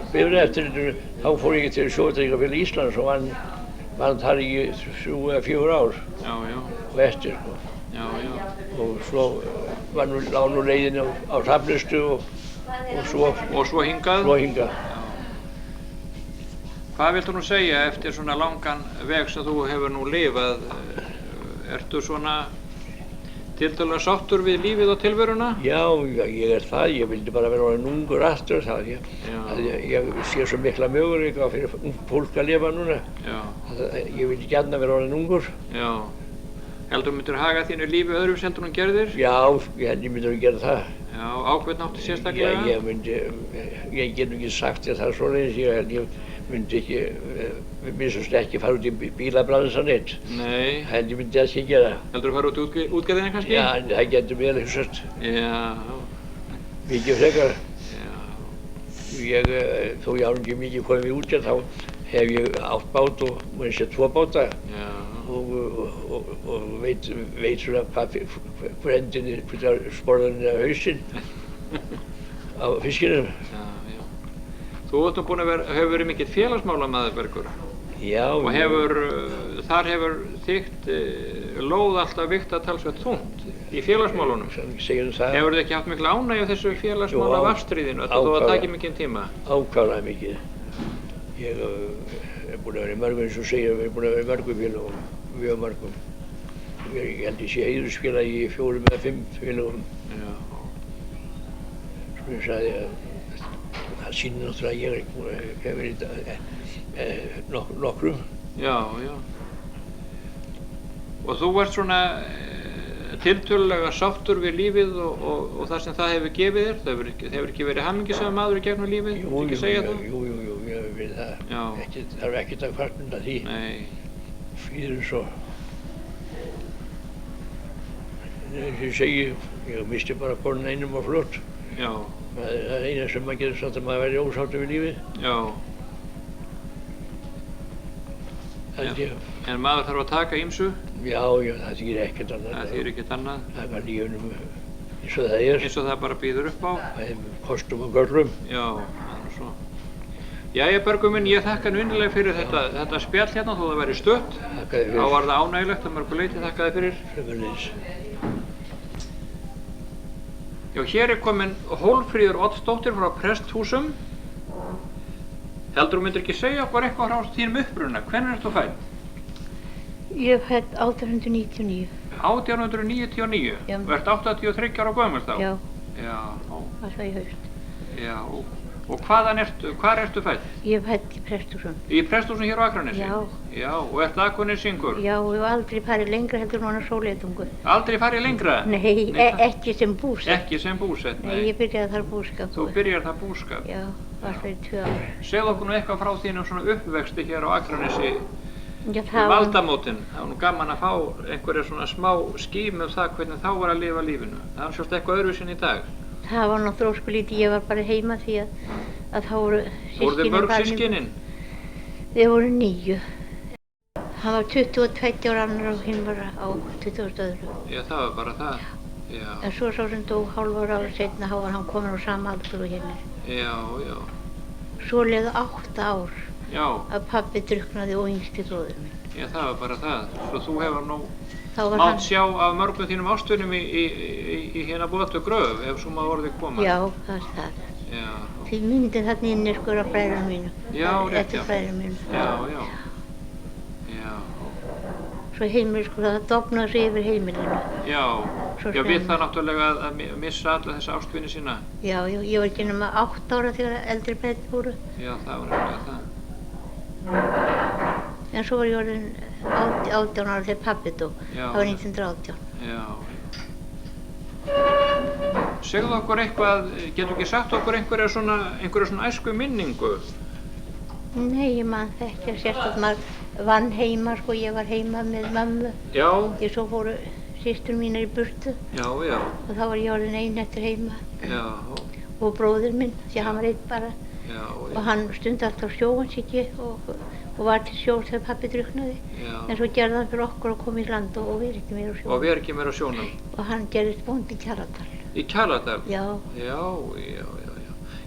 bifreiðaeftirlitinu, þá fór ég til Sjóveitrygingafélag Íslands og vann þar í 3 eða 4 ár. Já. Og eftir, sko. Já. Og svo lá nú leiðin á Hrafnistu og svo hingað? Svo hingað. Hvað viltu nú segja eftir svona langan veg sem þú hefur nú lifað? Ertu svona tiltölulega sáttur við lífið og tilveruna? Já, ég það. Ég vildi bara vera orðinn ungur aftur. Ég sé svo mikla möguleika fyrir fólk að lifa núna. Já. Ég vildi gjarna vera orðinn ungur. Já. Heldur þú myndir haga þínu lífi öðruvísi heldur en gerðir? Já, ég myndir að gera það. Já, ákveðn áttu sérstaklega? Já, ég get ekki sagt þér það svoleiðis. Ég myndi ekki, minnst ekki fara út í bílabransan eitt. Nei. Ég myndi ekki gera. Heldur þú fara út í útgerðina kannski? Já, það getur vel hugsast. Já. Mikið frekar. Já. Þó ég hafi ekki mikið komið í útgerð, þá hef ég átt bát og mér sé 2 báta. Já. Og veit svona hvað endinni, sporðaninn eða hausinn á fiskinum. Þú hefur verið mikill félagsmálamaður, Bergur. Já. Og þar hefur þitt lóð alltaf vigtað talsvert þungt í félagsmálunum. Segjum það. Hefur þið ekki haft mikla ánægju af þessu félagsmála vafstríðinu, þó að það taki mikinn tíma? Ákaflega mikið. Ég búinn að vera í mörgum, eins og segja, ég búinn að vera í mörgum félagum, mjög mörgum. Ég held ég sé heiðursfélagi í 4 eða 5 félagum. Já. Svo ég sagði að það sýnir náttúrulega að ég hef verið nokkrum. Já. Og þú ert svona tiltölulega sáttur við lífið og það sem það hefur gefið þér? Það hefur ekki verið hamingjusamur maður í gegnum lífið? Jú, ég hef verið það. Það er ekkert að kvarta undan því. Nei. Fyrir svo. Eins og ég segi, ég misti bara konuna einum á flott. Já. Það er eina sem maður getur sagt að maður verði ósáttur við lífið. Já. En maður þarf að taka ýmsu? Já, það þýðir ekkert annað. Það þýðir ekkert annað? Það er bara lífunum eins og það er. Eins og það bara býður upp á? Það er kostum og göllum. Já, það er svo. Jæja, Bergur minn, ég þakka nú innilega fyrir þetta spjall hérna, þó það væri stutt. Þakka þér fyrir. Þá var það ánægilegt að mörgu leyti, þakka þér fyrir. Sömuleiðis. Já, hér er komin Hólmfríður Oddsdóttir frá Presthúsum. Heldur þú myndir ekki segja okkur eitthvað frá þínum uppruna? Hvenær ert þú fædd? Ég er fædd 1899. 1899? Já. Og ert 83 ára gömul þá? Já. Já. Það í haust. Já. Og hvar ertu fædd? Ég er fædd í Presthúsum. Í Presthúsum hér á Akranesi? Já. Já, og ert Akurnesingur? Já, ég hef aldrei farið lengra heldur núna Sóleyjartungu. Aldrei farið lengra? Nei, ekki sem búsett. Ekki sem búsett, nei. Nei, ég byrjaði þar búskap. Þú byrjar þar búskap? Já, alltaf í 2 ár. Segðu okkur nú eitthvað frá þínum svona uppvexti hér á Akranesi Já, það valdamótin. Það var nú gaman að fá einhverja svona smá skím um það hvernig þá var að lifa lífinu. Það var svolítið eitthvað öðruvísi en í dag. Það var náttúrulega óskulítið, ég var bara heima því að þá voru systkinin. Voru þið mörg systkinin? Við vorum 9. Hann var 22 ára annar og hinn var á 20 öðru. Já, það var bara það. Já. En svo sá sem dó hálfur ára seinna, þá var hann komin á sama aldur og hérna. Já. Svo leið 8 ár. Já. Að pabbi drukknaði og yngsti bróðir minn. Já, það var bara það. Svo þú hefur nú mátt sjá af mörgum þínum ástvinum í hérna Bótu gröf, ef svo maður orðið koma. Já, það er það. Já. Því myndin þarna inni sko af bræðrum mínum. Já, rétt, eftir bræðrum mínum. Já. Svo heimil sko, það dofnaði sig yfir heimilinu. Já, við það náttúrulega að missa alla þessa ástvini sína. Já, ég var ekki nema 8 ára þegar eldri bræður voru. Já, það var nefnilega það. En svo var ég orðin 18 ára þegar pabbi dó. Það var 1918. Já. Segðu okkur eitthvað, getur ekki sagt okkur einhverja svona æsku minningu? Nei, ég man það ekki. Sérstaklega maður vann heima, sko, ég var heima með mömmu. Já. Svo fóru systur mínar í burtu Já, já. og þá var ég orðin ein eftir heima Já. og bróðir minn, því hann var einn bara. Já, og hann stundi alltaf sjóhansíki og var til sjór þegar pappi drukknaði. En svo gerði hann fyrir okkur að koma í land og vera ekki meira á sjónum. Og vera ekki meira á sjónum. Og hann gerðist bóndi í Kjalardal. Í Kjalardal? Já.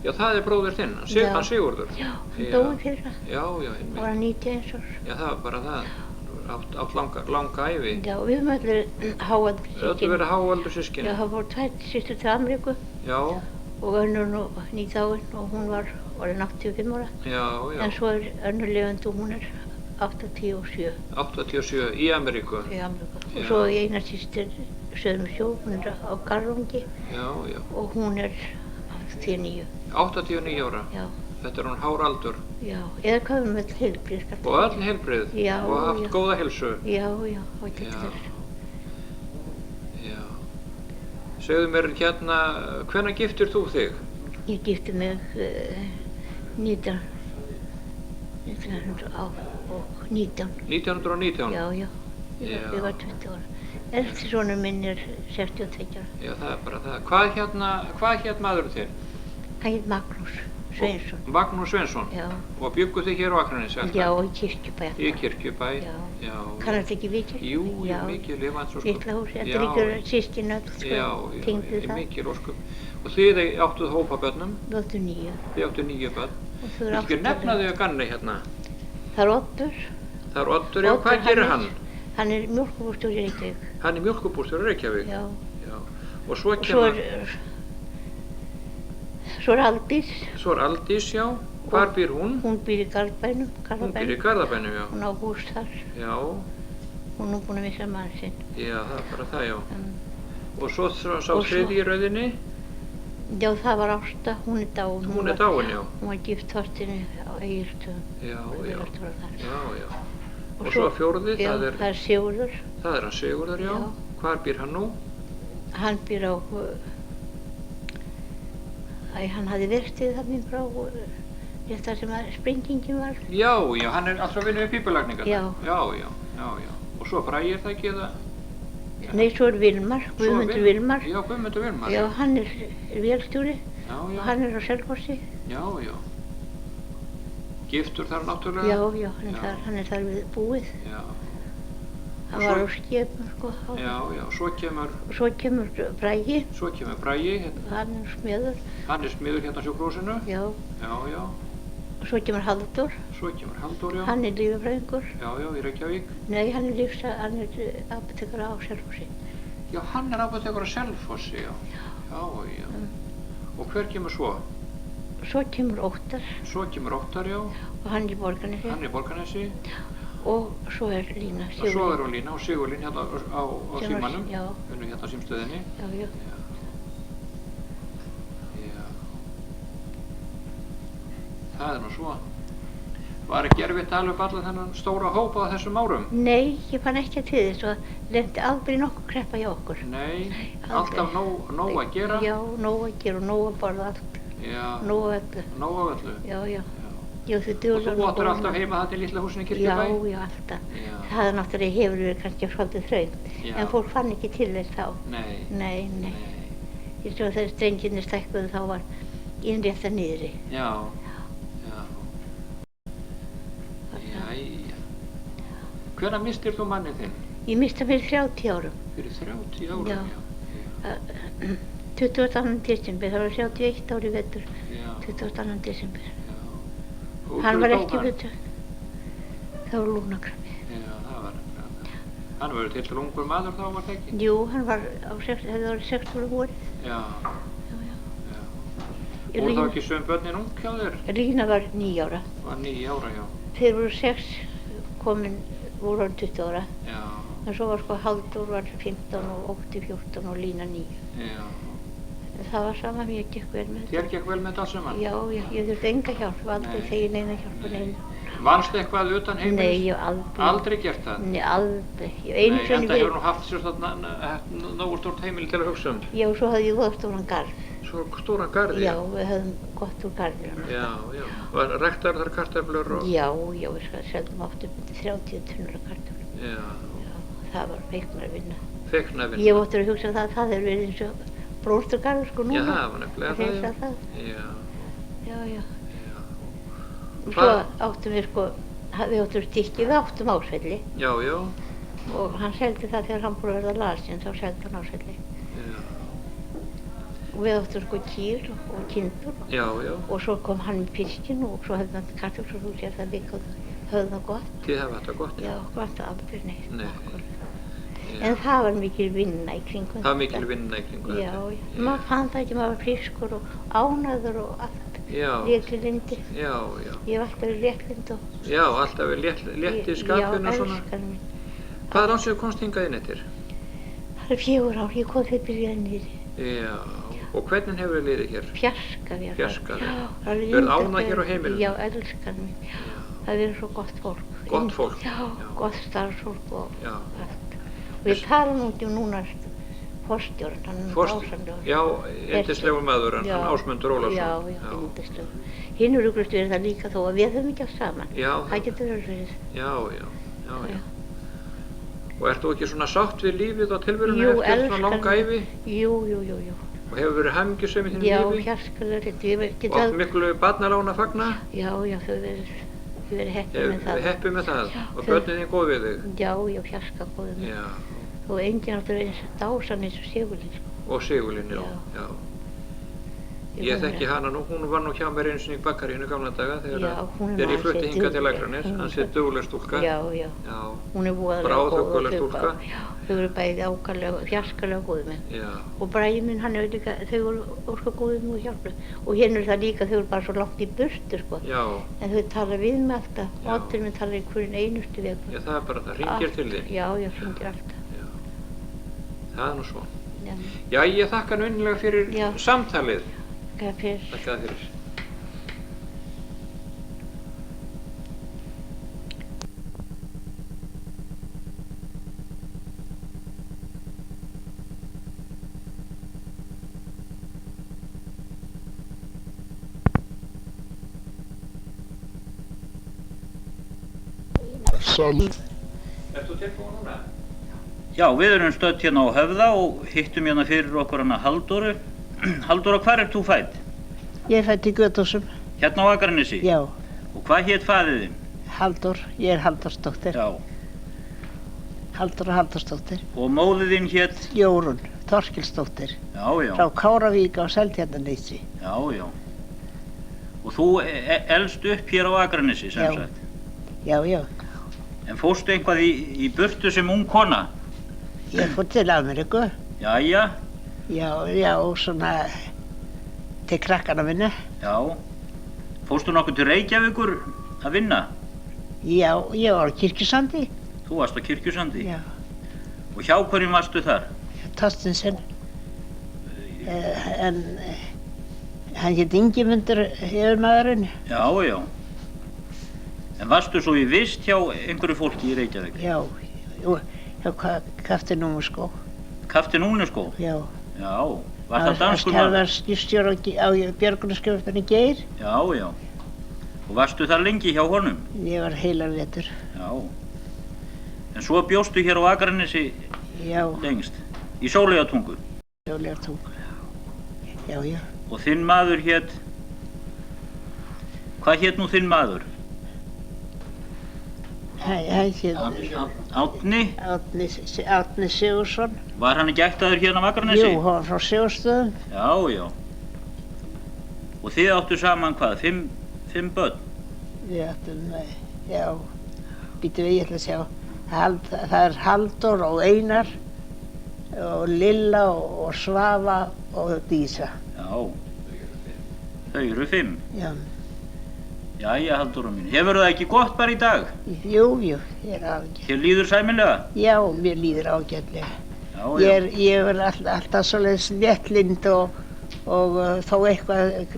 Já, það er bróðir þinn, hann Sigurður. Já, hann dói fyrir það. Já, einmitt. Og var hann 91 árs. Já, það var bara það. Átt langa ævi. Já, við höfum allir háaldur sískin. Öll verið háaldur sískin. Já, það voru tvær systur til Ameríku. Já. Og önnur nú nýdáin og hún var orðin 85 ára. Já, já. En svo önnur lifandi og hún 87. 87 í Ameríku. Í Ameríku. Og svo eina systir söðum sjó, hún á Garðvangi. Já, já. Og hún 89. 89 ára? Já. Þetta er hún háraldur? Já, eða hvað við öll heilbrigð. Og öll heilbrigð? Já, og haft góða heilsu? Já, já, og getur. Já. Segðu mér hérna, hvenær giftir þú þig? Ég gifti mig 1919. 1919? Já, já. Ég var 20 ára. Elsti sonur minn 62 ára. Já, það er bara það. Hvað hét maðurinn þinn? Hann hét Magnús Sveinsson. Magnús Sveinsson? Já. Og bjuggu þið hér á Akranesi alltaf? Já, í Kirkjubæ. Í Kirkjubæ? Já. Kannast ekki við Kirkjubæ? Jú, mikið lifandi svo sko. Lítla húsi, þetta er ykkur sískin öll, sko, tengdu það. Já, mikið ósköp. Og þið áttuð hópa börnum? Við áttum 9. Þið áttuð 9 börn? Þú ekki nefna þig að ganni hérna? Það er Oddur. Það er Oddur, já. Hvað gerir hann? Hann er mjólkubúrstjóri í Reykjavík. Hann er mjólkubúrstjóri í Reykjavík? Já. Og svo kemur... Svo er Aldís. Svo er Aldís, já. Hvar býr hún? Hún býr í Garðabænum. Hún býr í Garðabænum, já. Hún á hús þar. Já. Hún er nú búin að missa mann sinn. Já, það er bara það, já. Og svo sá þriðji í rauðinni? Já, það var Ásta. Hún er dáin. Hún er dáin, já. Hún var gift Þorsteini á Egilsstöðum. Já. Og svo fjórði, það er Sigurður. Það er hann Sigurður, já. Hvar býr hann nú? Hann býr á... Hann hafði verstið þarna frá réttar sem að sprengingin var. Já, hann er alltaf vinnur við pípulagningarna. Já. Já. Og svo Bragi það ekki eða? Nei, svo er Vilmar, Guðmundur Vilmar. Já, Guðmundur Vilmar. Já, hann er vélstjóri. Já. Og hann er á Selfossi. Já. Giftur þar náttúrulega? Já, hann er þar við búið. Já. Hann var á skipum, sko. Já, svo kemur Bragi. Svo kemur Bragi. Hann er smiður. Hann er smiður hérna á sjúkrahúsinu? Já. Já. Svo kemur Halldór. Já. Hann er lífafræðingur. Já, í Reykjavík. Nei, hann er apótekari á Selfossi. Já, hann er apótekari á Selfossi, já. Já. Og hver kemur svo? Svo kemur Óttar. Já. Og hann er í Borgarnesi. Og svo er Lína. Og svo er hún Lína og Sigurlín hérna á Símanum. Já. Hérna á Símstöðinni. Já. Það er nú svo. Var ekki erfitt að alveg alla þennan stóra hópa á þessum árum? Nei, ég fann ekki til þess og lendi aldrei nokkuð kreppa hjá okkur. Nei, alltaf nóg að gera? Já, nóg að gera og nóg að borða allt. Já. Nóg að öllu. Já. Og þú áttur alltaf heima þetta í litla húsinu í Kirkjubæ? Já, alltaf. Það náttúrulega hefur verið kannski svolítið þröngt, en fólk fann ekki til þess þá. Nei. Ég svo þegar strengirnir stækkuðu þá var innrétta niðri. Já. Hvenær mistir þú mannið þinn? Ég misti hann fyrir 30 árum. Fyrir 30 árum, já. 22. desember, það var 31 ári vettur. 22. desember. Hann var ekki hlutur. Það var lungnakrabbi. Já, það var krabbi. Hann var til ungur maður þá, var það ekki? Jú, hann var það var 6 ára vorið. Já. Voru þá ekki sögum börnin ung hjá þér? Rína var 9 ára. Var 9 ára, já. Þeir voru 6 voru hann 20 ára. Já. En svo var sko Halldór var 15 og Ótti 14 og Lína 9. Já. Það var sama, mér gekk vel með þetta. Þér gekk vel með þetta alls saman? Já, ég þurfti enga hjálp, aldrei þegið neina hjálp og neina. Vannstu eitthvað utan heimilis? Nei, ég hef aldrei. Aldrei gert það? Nei, aldrei. Nei, enda hefur nú haft sér nógu stórt heimili til að hugsa um. Já, svo hafði ég góða stóran garð. Svo stóran garð, já? Já, við höfðum gott úr garðinu. Já. Og ræktaðir þar kartöflur og... Já, við seldum oft upp 30 tunnur af kartöflum. Já. Það var feiknar vinna. Feiknavinna. Ég óttur að hugsa það hefur verið eins og blómsturgarður sko núna. Já, það var nefnilega það. Já. Já. Og svo áttum við sko, við áttum stykki, við áttum Ásvelli. Já. Og hann seldi það þegar hann búið að verða lasinn, þá seldi hann Ásvelli. Já. Og við áttum sko kýr og kindur. Já. Og svo kom hann með fiskinn og svo hefði hann kartöflurhúsi að það við höfðum það gott. Þið hefði þetta gott? Já, gott aldrei neitt. Nei. En það var mikil vinna í kringum þetta. Það var mikil vinna í kringum þetta? Já. Maður fann það ekki, maður var frískur og ánæður og allt. Já. Léttlindi. Já. Ég hef alltaf verið léttlind og... Já, alltaf verið létt í skapinu og svona. Já, elskan minn. Hvað er ánsið komst hingað inn eftir? Það er 4 ár, ég kom þegar byrjaði niður. Já. Og hvernig hefur þið liðið hér? Fjarska við. Fjarska? Já. Verð ánægð hér á heimilinu? Já, elskan minn. Það verður svo gott fólk. Gott fólk? Já, gott starfsfólk og allt. Og ég tala nú ekki núna forstjórn, hann ásamlegur. Já, yndislegur maður, hann Ásmundur Ólafsson. Já, yndislegur. Hinn eru ykkurst verið það líka þó að við höfum ekki allt saman. Já. Það getur verið. Já. Og ert þú ekki svona sátt við lífið og tilveruna eftir svona langa ævi? Jú. Og hefur verið hamingjusöm í þínu lífi? Já, fjarskalega. Og átt miklu barnalána að fagna? Já, þau verið heppið með það. Heppið með það? Og börnin þín góð við þig? Já, fjarska góð með það. Og enginn áttur eins dásan eins og Sigurlín. Og Sigurlín, já. Ég þekki hana nú, hún var nú hjá mér eins og í Bakaríinu gamla daga þegar ég flutti hingað til Akranes, hann sé dugleg stúlka. Já. Hún er voðalega góð. Bráðhugguleg stúlka. Þau eru bæði ákvæmlega, fjarskalega góð með. Já. Og Bragi minn, hann er líka, þau eru óska góðið mjög hjálplega. Og hérna er það líka, þau eru bara svo langt í burtu, sko. Já. En þau tala við mig alltaf, Oddur minn talar í hverjum einustu vegu. Já, það er bara, það hringir til þín. Já, hringir alltaf. Já. Það er nú svo. Já, ég þakka nú innilega fyrir samtalið. Þakka það fyrir. Ert þú tilbúin núna? Já, við erum stödd hérna á Höfða og hittum hérna fyrir okkur hana Halldóru. Halldóra, hvar ert þú fædd? Ég er fædd í Göthúsum. Hérna á Akranesi? Já. Og hvað hét faðir þinn? Halldór, ég er Halldórsdóttir. Já. Halldóra Halldórsdóttir. Og móðir þín hét? Jórunn Þorkelsdóttir. Já. Frá Káravík á Seltjarnarnesi. Já. Og þú elst upp hér á Akranesi, sem sagt? Já. En fórstu eitthvað í burtu sem ung kona? Ég fór til Ameríku. Jæja. Já, svona til krakkana minna. Já. Fórstu nokkuð til Reykjavíkur að vinna? Já, ég var á Kirkjusandi. Þú varst á Kirkjusandi? Já. Og hjá hverjum varstu þar? Thorstensen. En hann hét Ingimundur yfirmaðurinn. Já. En varstu svo í vist hjá einhverju fólki í Reykjavík? Já, hjá Kaftin Únuskó. Kaftin Únuskó? Já. Já, var það danskur maður? Það var skipstjóri á björgunarskipstjóri Geir. Já. Og varstu þar lengi hjá honum? Ég var heilar vetur. Já. En svo bjóstu hér á Akranesi lengst, í Sóleyjartungu? Sóleyjartungu, já. Og þinn maður hét, hvað hét nú þinn maður? Hann hét Árni Sigursson. Var hann ekki ættaður hérna á Akranesi? Jú, hann var frá Sigurstöðum. Já. Og þið áttu saman hvað, 5 börn? Við áttum, já, býtum við, ég ætla að sjá. Það er Halldór og Einar og Lilla og Svafa og Dísa. Já, þau eru 5. Já. Jæja, Halldóra mín. Hefur það ekki gott bara í dag? Jú, ég er ágætt. Þér líður sæmilega? Já, mér líður ágætlega. Já. Ég er alltaf svoleiðis léttlynd og þó eitthvað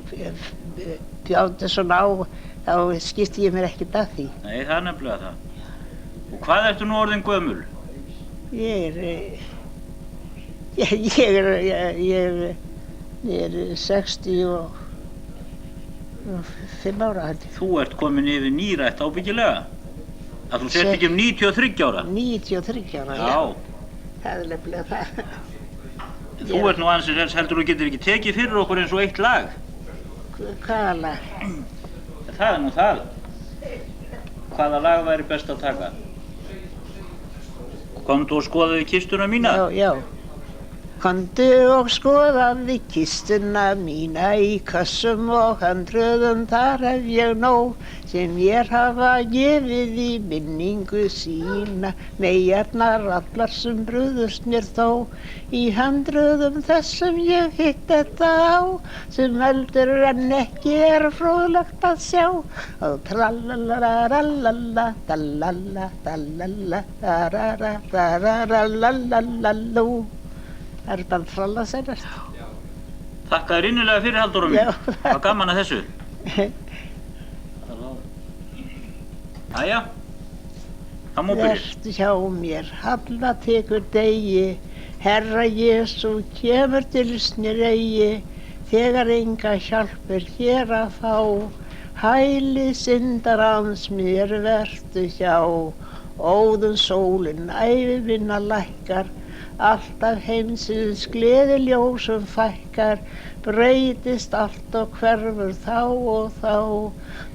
bjáði svona á, þá skipti ég mér ekkert að því. Nei, það er nefnilega það. Og hvað ertu nú orðin gömul? Ég er 65 ára held ég. Þú ert komin yfir nírætt ábyggilega. Að þú sért ekki 93 ára? 93 ára, já. Það er nefnilega það. Þú ert nú ansið þess, heldur þú getur ekki tekið fyrir okkur eins og eitt lag? Hvaða lag? Það er nú það. Hvaða lag væri best að taka? Komdu og skoðaðu kistuna mína? Já. Komdu og skoðaðu kistuna mína í kassum og handröðum, þar hef ég nóg sem mér hafa gefið í minningu sína. Meyjarnar allar sem brugðust mér þó í handröðum þessum ég hitt þetta á, sem heldur en ekki fróðlegt að sjá. Og tralalalalala, dalala, dalala, darara, dararalalalú. Það er bara fralla seinast. Þakka þér innilega fyrir, Halldóra mín. Það var gaman að þessu. Jæja, það má byrja. Vertu hjá mér, Halla tekur degi, Herra Jesú kemur til mér eigi, þegar enga hjálp hér að fá, hæli syndarans mér vertu hjá, óðum sólin ævi minna lækkar, alltaf heimsins gleðiljósum fækkar, breytist allt og hverfur þá og þá,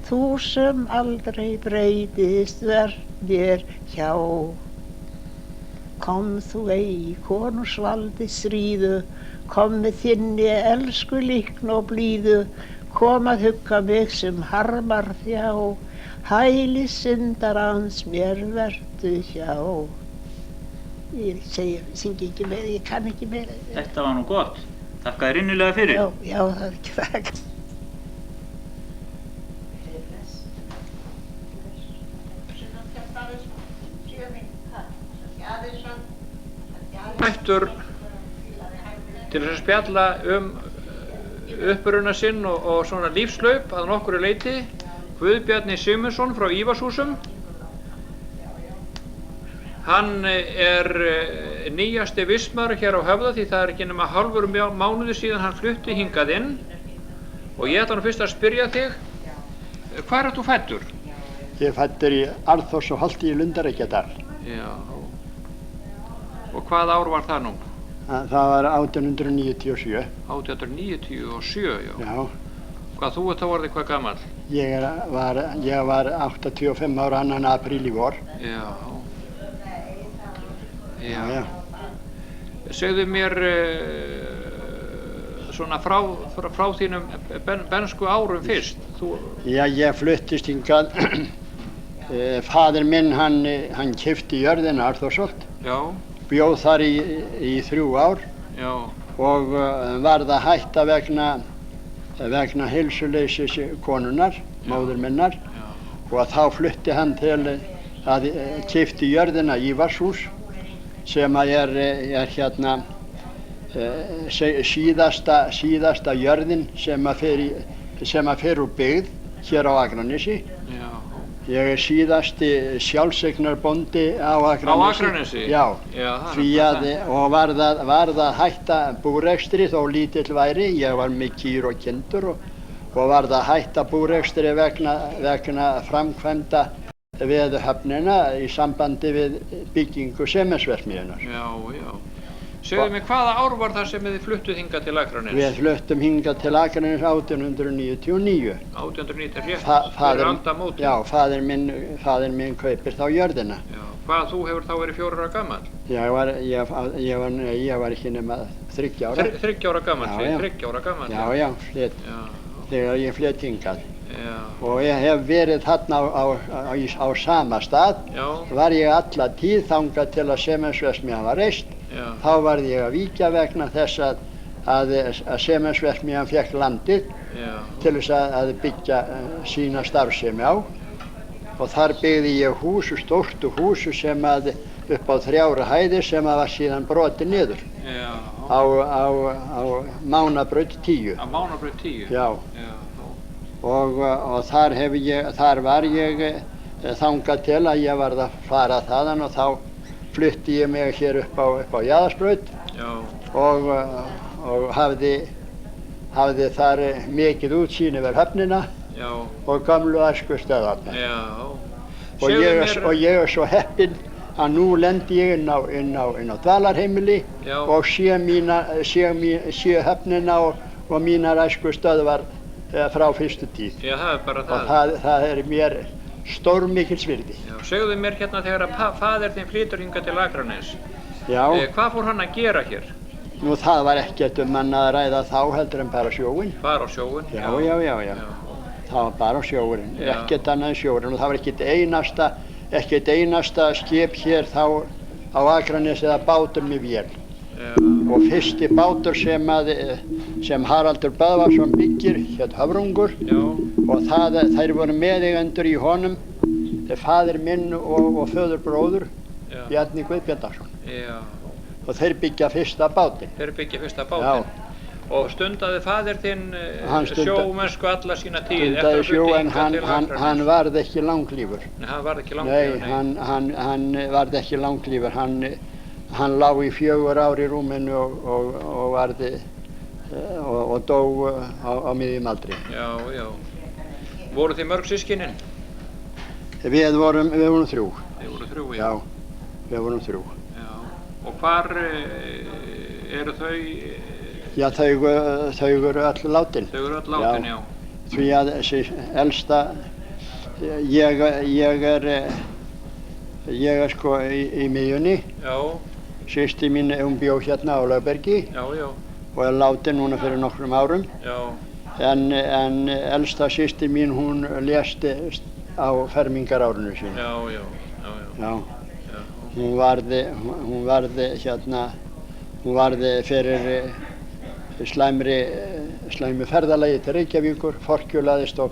þú sem aldrei breytist verð mér hjá. Kom þú ei í konungsvaldi stríðu, kom með þinni elsku líkn og blíðu, kom að hugga mig sem harmar þjá, hæli syndarans mér vertu hjá. Ég syngi ekki meira, ég kann ekki meira. Þetta var nú gott. Þakka þér innilega fyrir. Já, það er ekki það. Mættur til þess að spjalla uppruna sinn og svona lífslaup að nokkru leyti, Guðbjarni Sigmundsson frá Ívarshúsum. Hann nýjasti vistmaður hér á Höfða, því það ekki nema hálfur mánuði síðan hann flutti hingað inn. Og ég ætla nú fyrst að spyrja þig, hvar ert þú fæddur? Ég fæddur í Arnþórs og Holti í Lundareykjadal. Já. Og hvað ár var það nú? Það var 1897. 1897, já. Já. Hvað, þú ert þá orðið hvað gamall? Ég var 85 ára 2. apríl í vor. Já. Já. Segðu mér svona frá þínum bernsku árum fyrst. Já, ég fluttist hingað. Faðir minn, hann keypti jörðina Arnþórsholt. Já. Bjóð þar í 3 ár. Já. Og varð að hætta vegna heilsuleysis konunnar, móður minnar. Já. Og þá flutti hann til að keypti jörðina Ívarshús, sem er hérna síðasta jörðin sem fer úr byggð hér á Akranesi. Já. Ég er síðasti sjálfseignarbóndi á Akranesi. Á Akranesi? Já. Því og varð að hætta búrekstri þó lítill væri. Ég var með kýr og kindur og varð að hætta búrekstri vegna framkvæmda við höfnina í sambandi við byggingu sementsverksmiðjunnar. Já. Segðu mig, hvaða ár var það sem þið fluttuð hingað til Akraness? Við fluttum hingað til Akraness 1899. 1899, rétt, fyrir aldamótin. Já, faðir minn kaupir þá jörðina. Já, hvað, þú hefur þá verið 4 ára gamall? Ég var ekki nema 3 ára. 3 ára gamall, 3 ára gamall. Já, þegar ég flytt hingað. Já. Og ég hef verið þarna á sama stað. Já. Var ég alla tíð þangað til að sementsverksmiðjan var reist. Já. Þá varð ég að víkja vegna þess að sementsverksmiðjan fékk landið. Já. Til þess að byggja sína starfsemi á. Og þar byggði ég stórt hús sem upp á 3 hæðir sem var síðan brotið niður. Já. Á Mánabraut 10. Á Mánabraut 10? Já. Og þar var ég þangað til að ég varð að fara þaðan og þá flutti ég mig hér upp á Jaðarsbraut. Já. Og hafði þar mikið útsýn yfir höfnina. Já. Og gamlu æskustöðarnar. Já. Og ég er svo heppinn að nú lendi ég inn á dvalarheimili og sé höfnina og mínar æskustöðvar frá fyrstu tíð. Já, það er bara það. Og það er mér stórmikils virði. Já, segðu mér hérna þegar að faðir þinn flytur hingað til Akraness. Já. Hvað fór hann að gera hér? Nú það var ekkert annað að ræða þá heldur en bara sjóinn. Bara á sjóinn? Já. Það var bara á sjóinn, ekkert annað en sjóinn og það var ekkert einasta skip hér þá á Akraness eða bátur með vél. Og fyrsti bátur sem Haraldur Böðvarsson byggir hét Höfrungur og þær voru meðeigendur í honum, faðir minn og föðurbróður Bjarni Guðbjarnason. Og þeir byggja fyrsta bátinn. Já. Og stundaði faðir þinn sjómennsku alla sína tíð? Stundaði sjó en hann varð ekki langlífur. Nei, hann varð ekki langlífur? Nei, hann varð ekki langlífur. Hann lá í 4 ár í rúminu og dó á miðjum aldri. Já. Voru þið mörg systkinin? Við vorum 3. Þið voru 3, já. Já, við vorum 3. Já. Og hvar eru þau? Já, þau eru öll látin. Þau eru öll látin, já. Því að þessi elsta, ég er sko í miðjunni. Já. Systir mín, hún bjó hérna á Lögbergi. Já. Og er látin núna fyrir nokkrum árum. Já. En elsta systir mín, hún lést á fermingarárinu sínu. Já. Hún varði fyrir slæmu ferðalagi til Reykjavíkur, forkjulaðist og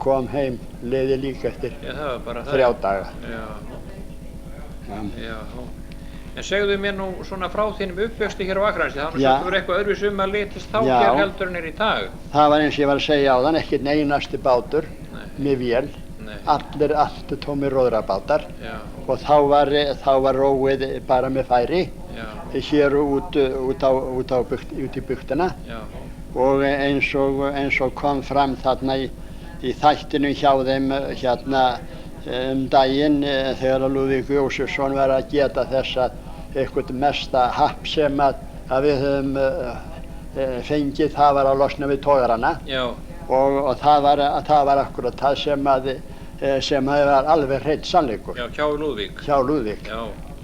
kom heim, liði líka eftir 3 daga. Já. En segðu mér nú svona frá þínum uppvexti hér á Akranesi, það var eitthvað öðruvísi að litast þá hér heldur en í dag. Það var eins og ég var að segja áðan, ekki einasti bátur með vél, allt tómir róðrabátar og þá var róið bara með færi hér út í bugtina og eins og kom fram þarna í þættinu hjá þeim hérna daginn þegar að Lúðvík Jósefsson var að geta þess að eitthvað mesta happ sem að við höfum fengið, það var að losna við togarana og það var akkurat það sem var alveg hreinn sannleikur. Já, hjá Lúðvík. Hjá Lúðvík.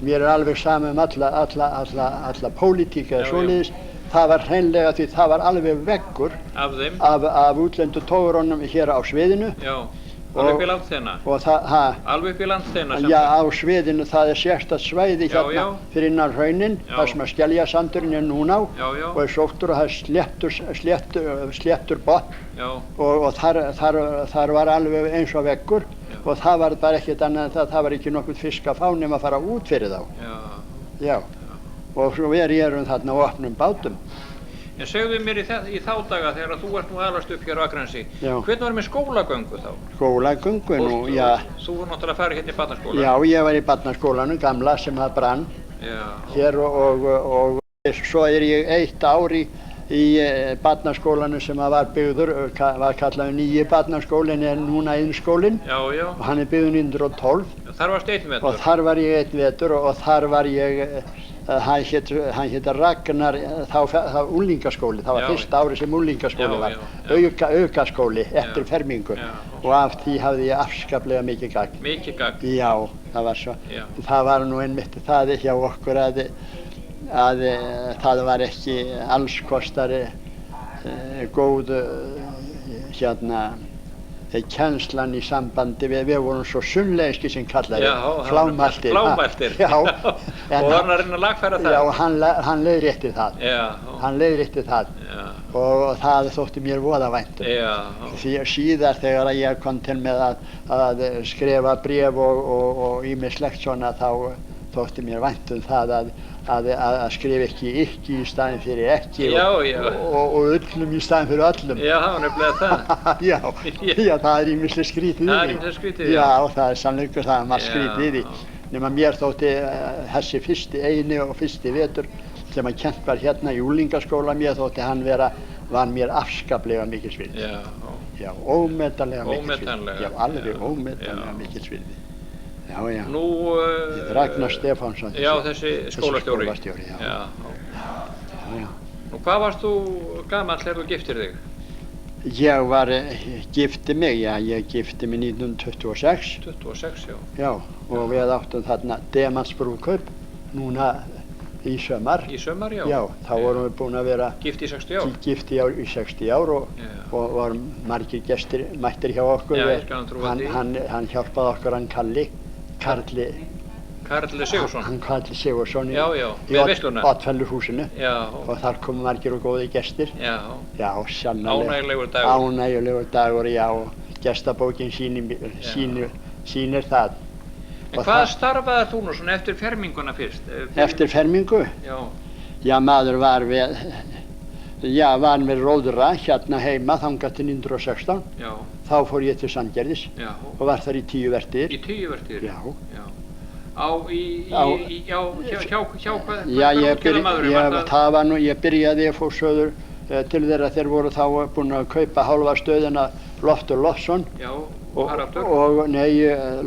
Mér er alveg sama alla pólitík eða svoleiðis. Það var hreinlega því það var alveg veggur af útlendu togurunum hér á sviðinu. Já, alveg upp í landsteina. Alveg upp í landsteina. Já, á sviðinu það er sérstakt svæði hérna fyrir innan hraunin, það sem að Skeljasandurinn er núna á og er sóttur og það er sléttur botn og þar var alveg eins og veggur og það var bara ekkert annað en það var ekki nokkuð fisk að fá nema að fara út fyrir þá. Já. Og svo við erum þarna á opnum bátum. En segðu mér í þá daga þegar þú ert nú alast upp hér á Akranesi, hvernig var með skólagöngu þá? Skólagöngu nú, já. Þú var náttúrulega að fara hérna í barnaskóla? Já, ég var í barnaskólanum, gamla sem það brann hér og svo er ég 1 ár í barnaskólanum sem var byggður, var kallaður nýji barnaskólinn en núna Iðnskólinn og hann er byggður 1912. Þar varst 1 vetur? Og þar var ég 1 vetur og þar var ég, hann hét Ragnar, þá unglingaskóli, það var fyrsta ári sem unglingaskóli var, aukaskóli eftir fermingu og af því hafði ég afskaplega mikið gagn. Mikið gagn? Já, það var svo. Það var nú einmitt það hjá okkur að það var ekki alls kostari góð kennslan í sambandi við vorum svo sunnlenski sem kallaði flámæltir. Flámæltir, já. Og var hann að reyna að lagfæra það? Já, hann leiðrétti það. Hann leiðrétti það og það þótti mér voða vænt um. Því síðar þegar ég kom til með að skrifa bréf og ýmislegt svona þá þótti mér vænt um það að skrifa ekki í staðinn fyrir ekki og öllum í staðinn fyrir öllum. Já, það var nefnilega það. Já, það er ýmislega skrítið í því. Já, það er sannleikur, það er margt skrítið í því. Nema mér þótti þessi eini og fyrsti vetur sem að kennt var hérna í unglingaskóla, mér þótti hann var mér afskaplega mikils virði. Já, ómetanlega mikils virði. Já, alveg ómetanlega mikils virði. Já, já. Nú... Ragnar Stefánsson. Já, þessi skólastjóri. Skólastjóri, já. Já. Já, já. Nú, hvað varst þú gamall þegar þú giftir þig? Ég var, gifti mig, já, ég gifti mig 1926. 26, já. Já, og við áttum þarna Demansbrúðkaup, núna í sömar. Í sömar, já. Já, þá vorum við búin að vera... Gift í 60 ár? Gift í 60 ár og var margir gestir mættir hjá okkur. Já, ég skal trúa því. Hann hjálpaði okkur, hann Karli Sigurðsson. Hann Karli Sigurðsson í Oddfellerhúsinu. Já. Og þar komu margir og góði gestir. Já. Já, sannlega. Ánægjulegur dagur. Ánægjulegur dagur, já. Gestabókin sýnir það. En hvað starfaði þú nú svona eftir ferminguna fyrst? Eftir fermingu? Já. Já, maður var við róðra hérna heima þangað til 1916. Já. Þá fór ég til Sandgerðis. Já. Og var þar í 10 vertíðir. Í 10 vertíðir? Já. Já. Hjá hvað útgerðarmaðurinn var það? Það var nú, ég byrjaði að fór söður til þeirra, þeir voru þá búin að kaupa hálfa stöðina Loftur Loftsson. Já, og Haraldur?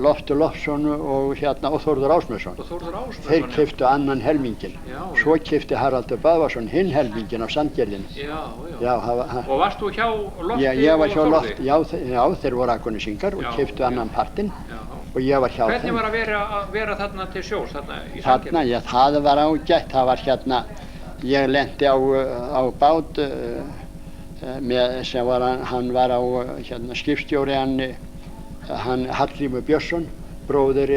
Loftur Loftsson og Þórður Ásmundsson. Og Þórður Ásmundsson, þeir keyptu annan helminginn. Svo keypti Haraldur Böðvarsson hinn helminginn á Sandgerðinu. Já. Og varst þú hjá Lofti ég var hjá og Lofti, já, þeir voru Akurnesingar og keyptu annan partinn. Og ég var hjá þeim. Hvernig var að vera þarna til sjós, þarna í Sandgerði? Þarna, já, það var ágætt, það var ég lenti á bát sem hann var á skipstjóri, hann Hallgrímur Björnsson, bróðir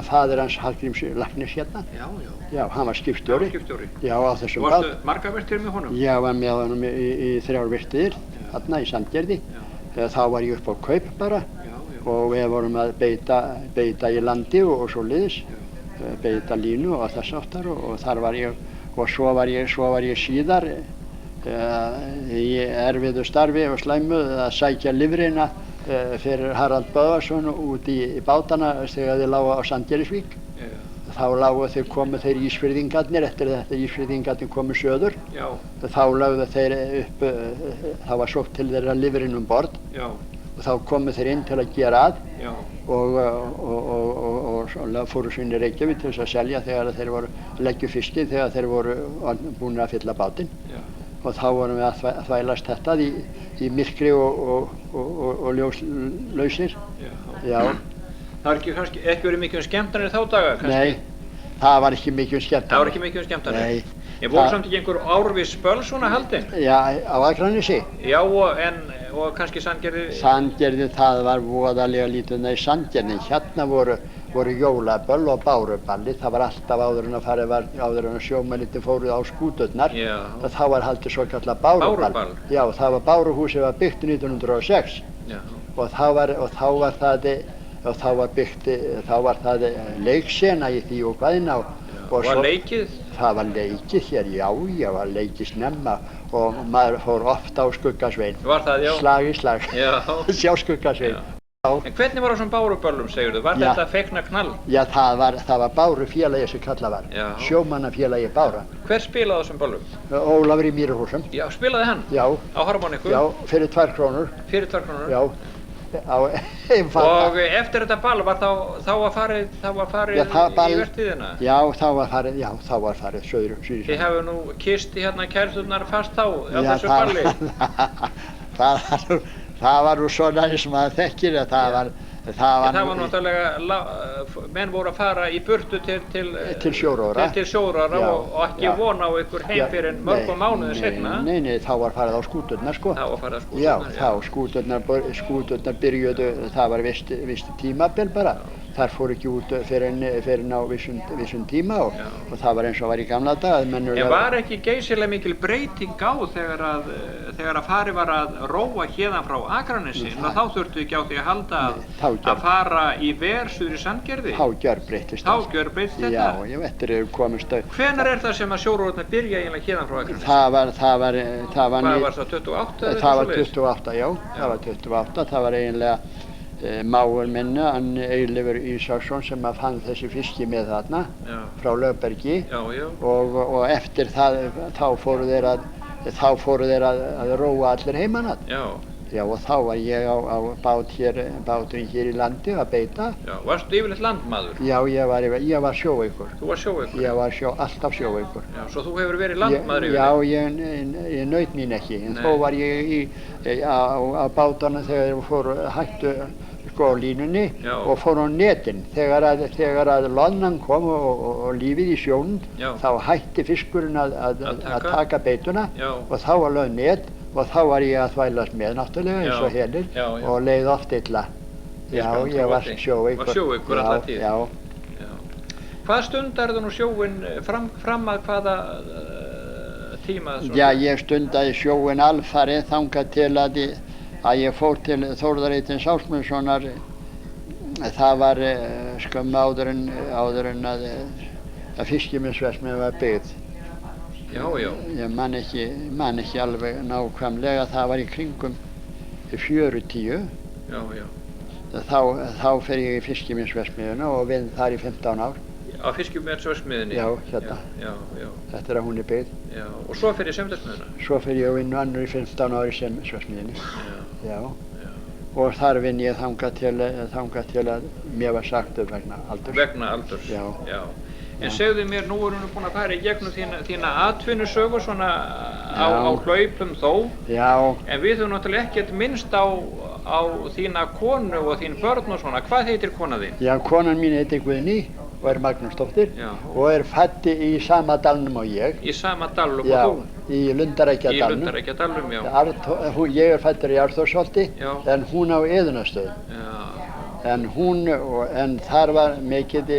faðir hans Hallgríms læknis Já, hann var skipstjóri. Já, á þessum bát. Varstu margar vertíðir með honum? Ég var með honum í 3 vertíðir, þarna í Sandgerði. Þá var ég upp á kaup bara. Og við vorum að beita í landi og svoleiðis, beita línu og þess áttar og þar var ég, og svo var ég síðar í erfiðu starfi og slæmu að sækja lifrina fyrir Harald Böðvarsson út í bátana þegar þeir lágu á Sandgerðisvík. Þá komu þeir Ísfirðingarnir, eftir þetta Ísfirðingarnir komu söður. Þá lögðu þeir upp, það var sótt til þeirra lifrin borð. Og þá komu þeir inn til að gera og fóru svo inn í Reykjavík til þess að selja þegar þeir voru að leggja fiski, þegar þeir voru búin að fylla bátinn. Og þá vorum við að þvælast þetta í myrkri og ljóslausir. Það var ekki verið mikið skemmtanir þá daga, kannski? Nei, það var ekki mikið skemmtanir. Það var ekki mikið skemmtanir? Nei. En voru samt ekki einhver árviss spöll svona haldin? Já, á Akranesi. Já, og kannski Sandgerði? Sandgerði, það var voðalega lítið í Sandgerði. Hérna voru jólaböll og báruballi. Það var alltaf áður en sjómennirnir fóruð á skúturnar. Þá var haldið svo kallað báruball. Já, það var báruhúsið var byggt 1906. Og þá var það leiksena í því og hvaðina. Var leikið? Það var leikið hér, já, var leikið snemma og maður fór ofta á Skuggasvein. Var það, já? Slag í slag, sjá Skuggasvein. En hvernig var þessum báruböllum, segirðu? Var þetta feikna knall? Já, það var bárufélagi sem kallað var, sjómannafélagi Bára. Hver spilaði þessum böllum? Ólafur í Mýrarhúsum. Já, spilaði hann? Já. Á harmoníku? Já, fyrir 2 krónur. Fyrir 2 krónur? Já. Og eftir þetta ball var þá var farið í vertíðina? Já, þá var farið söður. Þið hefðu nú kysst kærturnar fast þá á þessu balli? Það var nú svona eins og maður þekkir að það var náttúrulega, menn voru að fara í burtu til sjóróra og ekki vona á ykkur heim fyrir mörgum mánuðir seinna. Nei, þá var farið á skúturnar, sko. Þá var farið á skúturnar, já. Já, þá skúturnar byrjuðu, það var viss tímabil bara. Þar fór ekki út fyrir á vissum tíma og það var eins og var í gamla daga. En var ekki geysilega mikil breyting á þegar að farið var að róa héðan frá Akranesi? Þá þurftu ekki á því að halda að fara í suður í Sandgerði? Þá gjörbreyttist þetta? Já, ég veit þeir komist að... Hvenær það sem að sjóróðurnar byrja eiginlega héðan frá Akranesi? Það var... Hvað var það, 28? Það var 28, já. Það var 28, það var eiginlega mágur minna, Eilifur Ísaksson sem að fann þessi fiski með þarna frá Löfbergi og eftir það þá fóru þeir að róa allir heimann. Já, og þá var ég á báturinn hér í landi að beita. Já, varstu yfirleitt landmaður? Já, ég var sjóveikur. Þú var sjóveikur? Ég var alltaf sjóveikur. Já, svo þú hefur verið landmaður yfirleitt? Já, ég naut mín ekki, en þó var ég á bátunum þegar ég fór hættu á línunni og fór á netin. Þegar að loðnan kom og lífið í sjónum, þá hætti fiskurinn að taka beituna og þá var lögð net. Og þá var ég að þvælast með náttúrulega eins og helir og leið oft illa. Já, ég var sjóveikur. Var sjóveikur alla tíð? Já. Hvað stundarðu nú sjóinn fram að hvaða tíma? Já, ég stundaði sjóinn alfarið þangað til að ég fór til Þórðar Eystins Ásmundssonar. Það var skömmu áður en að fiskimjölsverksmiðjan var byggð. Já. Ég man ekki alveg nákvæmlega, það var í kringum 40. Já. Þá fer ég í fiskimjölsverksmiðjuna og vinn þar í 15 ár. Á fiskimjölsverksmiðjunni? Já, hérna. Já. Þetta er að hún er byggð. Já, og svo fer ég í Semdarsmiðjuna? Svo fer ég og vinn annur í 15 ár í Semdarsmiðjunni. Já. Og þar vinn ég þangað til að mér var sagt upp vegna aldurs. Vegna aldurs? Já. En segðu mér, nú erum við búin að fara í gegnum þína atvinnusögu svona á hlaupum þó. Já. En við höfum náttúrulega ekkert minnst á þína konu og þín börn og svona. Hvað heitir kona þín? Já, konan mín heitir Guðný og er Magnúsdóttir og er fædd í sama dalnum og ég. Í sama dalnum og þú? Já, í Lundareykjadalnum. Í Lundareykjadalnum, já. Ég er fæddur í Arnþórsholti en hún á Iðunnarstöðum. Já. En þar var mikið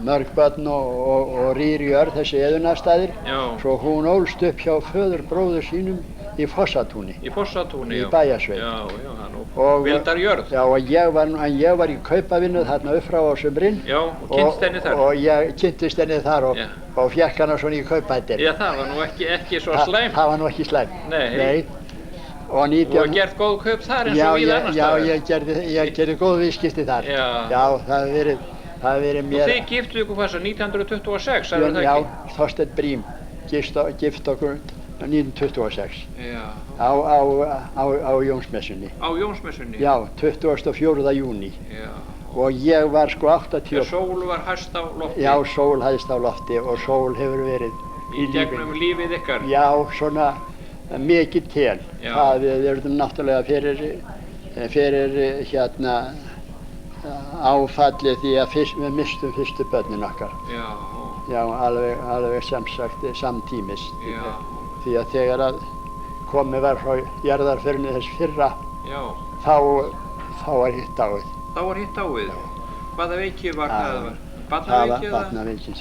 mörg börn og rýr jörð, þessi Iðunnarstaðir. Svo hún ólst upp hjá föðurbróður sínum í Fossatúni. Í Fossatúni, í Bæjarsveit. Já, vildar jörð. Já, og ég var í kaupavinnu þarna upp frá á sumrin. Já, og kynntist henni þar. Og ég kynntist henni þar og fékk hana svona í kaupættir. Já, það var nú ekki svo slæmt. Það var nú ekki slæmt. Nei. Og gert góð kaup þar eins og víða annars staðar. Já, ég gerði góð viðskipti þar. Já, það hefur verið mér. Og þið giftuð ykkur hvað svo 1926, sagði það ekki? Já, Þorsteinn Brím gift okkur 1926. Já. Á Jónsmessunni. Á Jónsmessunni? Já, 24. júní. Já. Og ég var sko 80. Sól var hæst á lofti? Já, sól hæst á lofti og sól hefur verið í gegnum lífið ykkar? Já, svona mikið til. Það verður náttúrulega fyrir hérna áfallið því að við mistum fyrstu börnin okkar. Já, alveg sem sagt samtímis. Því að þegar að komið var frá jarðarförinu þess fyrra, þá var hitt áið. Þá var hitt áið? Hvaða veiki var það? Barnaveiki eða?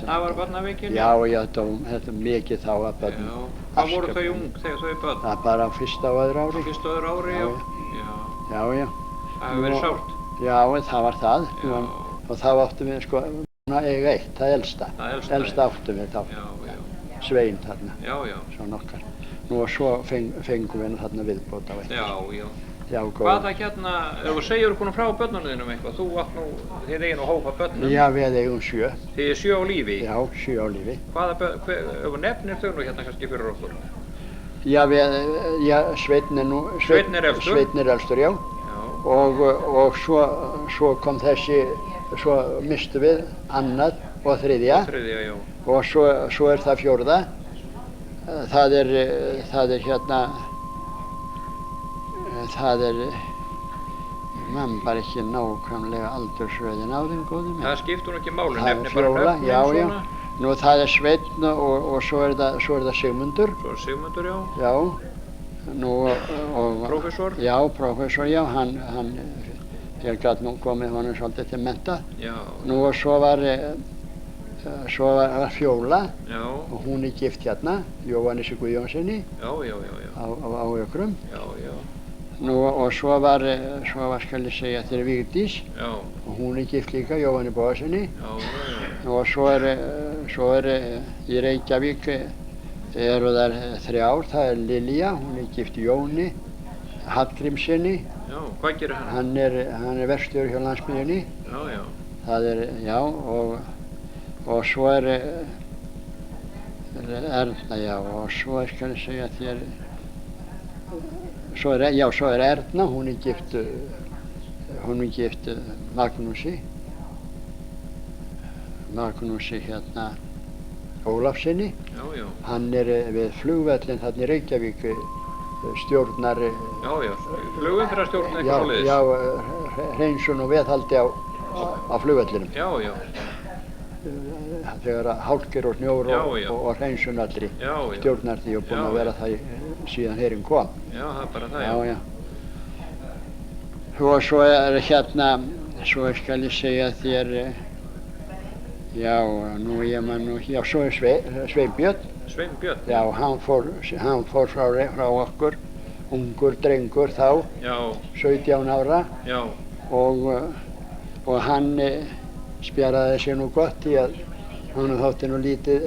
Það var barnaveiki? Já, þetta er mikið þá að börnum. Hvað voru þau ung þegar þau börn? Það bara fyrsta og öðru ári. Fyrsta og öðru ári, já. Það hefur verið sárt? Já, það var það. Og þá áttum við sko að eiga eitt, það elsta. Elsta áttum við þá. Svein þarna. Svona okkar. Nú og svo fengum við þarna viðbót á eitt. Já, góð. Hvaða hérna, ef þú segir okkur frá börnunum þínum eitthvað, þið eigin að hópa börnum? Já, við eigum 7. Þið er 7 á lífi? Já, 7 á lífi. Ef þú nefnir þau nú hérna kannski fyrir okkur? Já, Sveinn er nú... Sveinn er elstur? Sveinn er elstur, já. Og svo kom þessi, svo mistum við annað og þriðja. Já. Og svo er það 4. Það er hérna, mann bara ekki nákvæmlega aldursröðin á þeim góðum. Það skiptur nú ekki máli, nefnir bara nöfnum svona. Nú það er Sveinn og svo er það Sigmundur. Svo er Sigmundur, já. Já. Prófessor? Já, prófessor, já, ég gat nú komið honum svolítið til mennta. Já. Nú og svo var Fjóla, og hún er gift hérna, Jóhannessi Guðjónssoni á Ökrum. Nú og svo var skal ég segja þér Vigdís, og hún er gift líka, Jóhanni Bóasinni. Nú og svo er í Reykjavík eru þar 3, það er Lilja, hún er gift Jóni Hallgrímssyni. Já, hvað gerir hann? Hann er verkstjóri hjá Landsmiðjunni. Já. Það er, já, og svo er Erna, já, og svo skal ég segja þér, svo er Erna, hún er gift Magnúsi hérna Ólafssyni. Hann er við flugvöllinn þarna í Reykjavík, stjórnar... flugumferðarstjórn eitthvað svoleiðis. Já, hreinsun og viðhaldi á flugvöllinum. Þegar hálkir og snjór og hreinsun allri stjórnar því og búinn að vera það síðan herinn kom. Já, það er bara það, já. Og svo er hérna, svo skal ég segja þér, svo er Sveinbjörn. Sveinbjörn? Já, hann fór frá okkur, ungur drengur þá, 17 ára. Já. Og hann spjaraði sig nú gott í að hann þótti nú lítið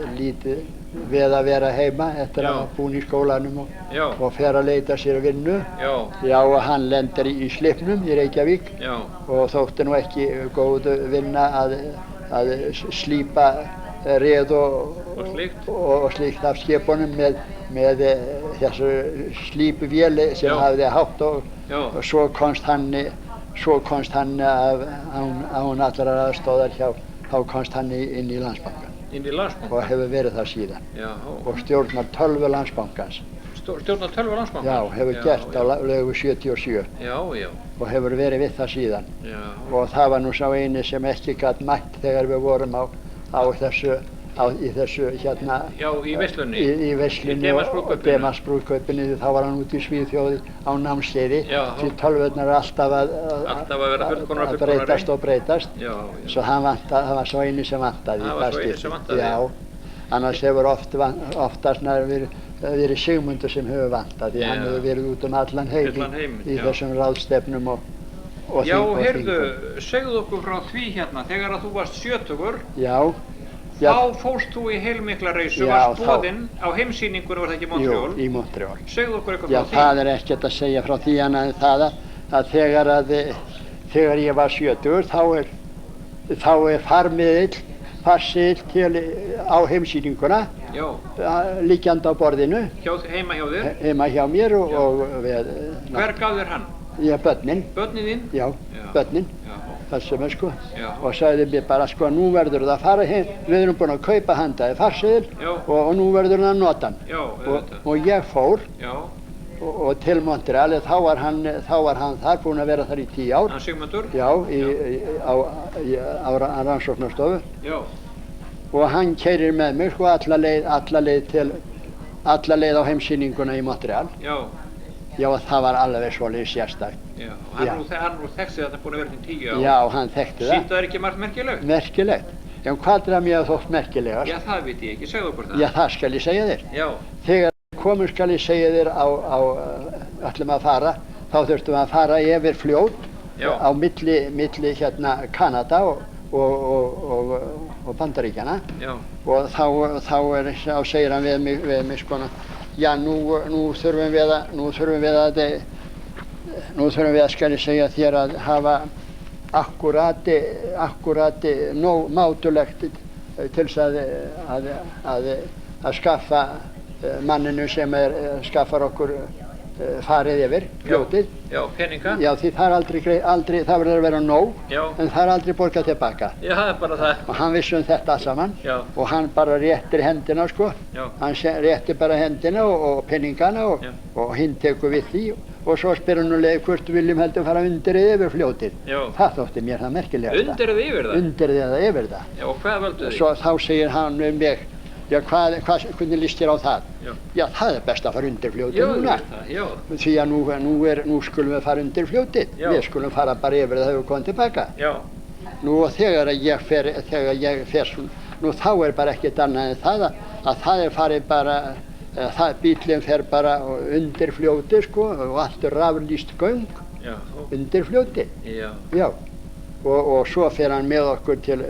við að vera heima eftir að hafa búinn í skólanum og fer að leita sér vinnu. Já, og hann lendir í Slippnum í Reykjavík og þótti nú ekki góð vinna að slípa reð og slíkt af skipunum með þessu slípuvéli sem hafði hátt og svo komst hann að hún allra aðstóðar þá komst hann inn í Landsbankann. Inn í Landsbankann? Og hefur verið það síðan. Já. Og stjórnar tölvu Landsbankans. Stjórnar tölvu Landsbankans? Já, hefur gert á lögu 77. Já. Og hefur verið við það síðan. Já. Og það var nú sá eini sem ekki gat mætt þegar við vorum í þessu hérna... Já, í veislunni? Í veislunni og Demarsbrúðkaupinu, þá var hann út í Svíþjóði á námskeiði. Því tölvurnar er alltaf að breytast. Já. Svo það var svo eini sem vantaði. Það var svo eini sem vantaði? Já. Annars hefur oftast verið Sigmundur sem hefur vantað, því hann hefur verið út allan heim í þessum ráðstefnum og Já, heyrðu, segðu okkur frá því hérna, þegar að þú varst 70-gur. Já. Þá fórst þú í heilmikla reisu, varst boðinn á heimsýningunni, var það ekki í Montreal? Jú, í Montreal. Segðu okkur eitthvað frá því. Já, það er ekkert að segja frá því annað en það að þegar ég var 70-gur, þá er farseðill á heimsýninguna, liggjandi á borðinu. Heima hjá þér? Heima hjá mér og við... Hver gaf þér hann? Já, börnin. Börnin þín? Já, börnin. Það sem er sko. Og sagði mér bara sko, nú verður það að fara heim, við erum búin að kaupa handaði farseðil og nú verður það að nota hann. Og ég fór og til Montreal, þá var hann þar, búin að vera þar í 10 ár. Hann Sigmundur? Já, á rannsóknarstofu. Já. Og hann keyrir með mig sko alla leið á heimsýninguna í Montreal. Já, það var alveg svolítið sérstakt. Já, hann nú þekkti þetta búin að vera til 10 ár. Já, hann þekkti það. Sýndu það ekki margt merkilegt? Merkilegt. Já, hvað er það mér þótt merkilegast? Já, það veit ég ekki, segðu okkur það. Já, það skal ég segja þér. Já. Þegar komum skal ég segja þér ætlum að fara, þá þurftum við að fara yfir fljót á milli hérna Kanada og Bandaríkjana. Já. Og þá segir hann við mig sko, já, nú þurfum við að skal ég segja þér að hafa akkurati mátulegt til þess að skaffa manninu sem skaffar okkur farið yfir fljótið. Já, peninga. Já, því það er aldrei, það verður að vera nóg, en það er aldrei borgað tilbaka. Já, það er bara það. Og hann vissi þetta allt saman og hann bara réttir hendina sko. Hann réttir bara hendina og peningana og hinn tekur við því og svo spyr hann hvort viljum heldur fara undir eða yfir fljótið. Það þótti mér það merkilegasta. Undir eða yfir það? Undir eða yfir það. Já, og hvað völdu því? Svo þá segir hann mig, já, hvernig líst þér á það? Já, það er best að fara undir fljótið núna. Já. Því að nú skulum við fara undir fljótið. Við skulum fara bara yfir það og koma tilbaka. Já. Nú og þegar ég fer nú þá er bara ekkert annað en það að það er farið bara, bíllinn fer bara undir fljótið sko og allt er raflýst göng undir fljótið. Já. Og svo fer hann með okkur til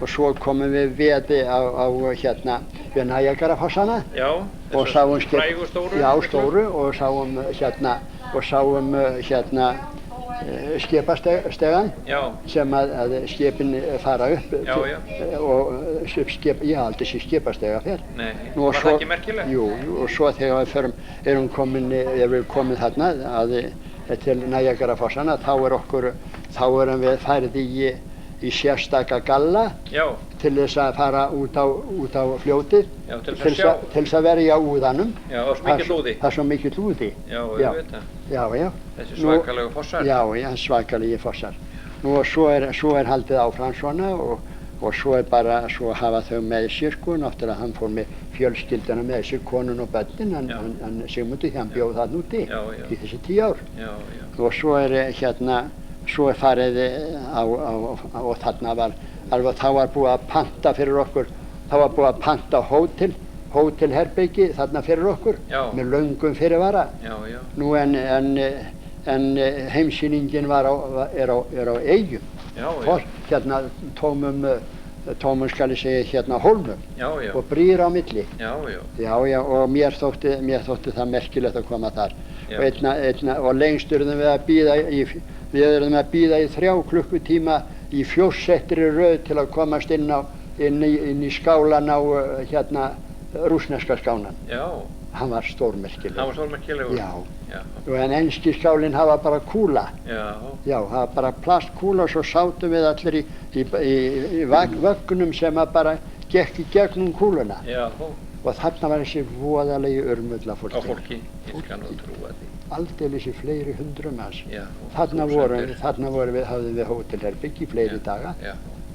og svo komum við veði á hérna við Niagarafossana. Já, þessar frægu stóru. Já, stóru og sáum hérna skipastegan sem að skipin fara upp og ég aldrei sé skipastega fer. Nei, var það ekki merkilegt? Jú, og svo þegar við erum komin þarna til Niagarafossana, þá erum við færið í sérstaka galla til þess að fara út á fljótið, til þess að verja úðanum. Já, og svo mikill úði. Það er svo mikill úði. Já, ég veit það. Já. Þessi svakalegu fossar. Já, svakalegi fossar. Nú og svo er haldið áfram svona og svo hafa þau með sér náttúrulega hann fór með fjölskylduna með sér, konun og börnin, en Sigmundur hann bjóð þarna úti í þessi 10 ár. Og svo svo er farið og þarna þá var búið að panta fyrir okkur, þá var búið að panta hótelherbyggi þarna fyrir okkur með löngum fyrirvara. Nú en heimsýningin er á Eyjum, hérna tómum skal ég segja hólmum og brýr á milli. Og mér þótti það merkilegt að koma þar. Og lengst urðum við að bíða í 3 klukkutíma í 4-settri röð til að komast inn í skálan á rússneska skálan. Hann var stórmerkilegur. Hann var stórmerkilegur? Já. En enski skálinn hafa bara kúla. Já, hafa bara plastkúla og svo sátum við allir í vögnum sem að bara gekk í gegnum kúluna. Og þarna var þessi voðalegi urmull af fólki. Á fólki, ég skal nú trúa því. Aldeilis í fleiri 100 manns. Þarna hafðum við hótelherbyggi í fleiri daga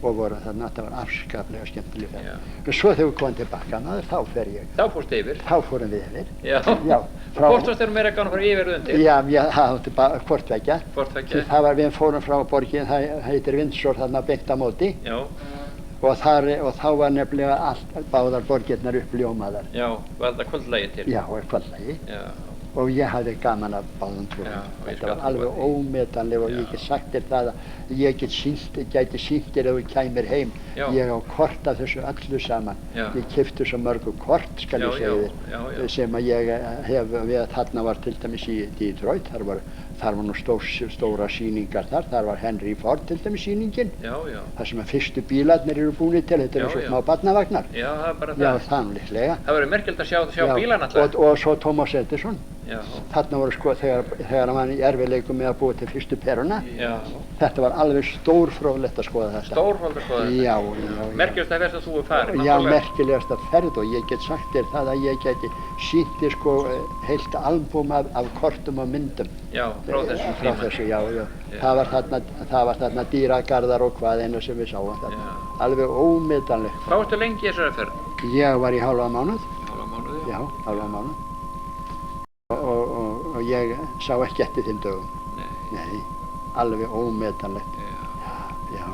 og þarna, þetta var afskaplega skemmtileg ferð. En svo þegar við komum tilbaka þá fer ég. Þá fórstu yfir? Þá fórum við yfir. Já. Hvort varst þér meira gáðan að fara yfir undir? Já, það átti bara hvort tveggja. Við fórum frá borgin, það heitir Windsor þarna beint á móti. Og þá var nefnilega báðar borgirnar uppljómaðar. Já, var þetta kvöldlagi til? Já, kvöldlagi. Og ég hafði gaman af báðum túrum. Þetta var alveg ómetanlega og ég get sagt þér það að ég gæti sýnt þér ef þú kæmir heim. Ég á kort af þessu öllu saman. Ég keypti svo mörgu kort, skal ég segja þér, sem að ég hef þarna var til dæmis í Detroit, þar var nú stóra sýningar þar var Henry Ford til dæmis sýningin. Það sem að fyrstu bílarnir eru búinir til, þetta eru svo smá barnavagnar. Já, það er bara það. Já, sannleikslega. Það verður merkilegt að sjá bílarna alltaf. Og svo Thomas Edison. Þarna voru þegar hann var í erfiðleikum með að búa til fyrstu peruna. Þetta var alveg stórfróðlegt að skoða þetta. Stórfróðlegt að skoða þetta? Já. Merkilegasta ferð sem þú er farin? Já, merkilegasta ferð og ég get sagt þér það að ég geti sýnt þér heilt albúm af kortum og myndum. Já, frá þessu tíma. Frá þessu, já. Það var þarna dýragarðar og hvað eina sem við sáum þarna. Alveg ómetanlegt. Hvað varstu lengi í þessari ferð? Ég var í hálfa mánuð. Hálfa mánuð? Já, hálfa mánuð. Og ég sá ekki eftir þeim dögum. Nei, alveg ómetanlegt. Já.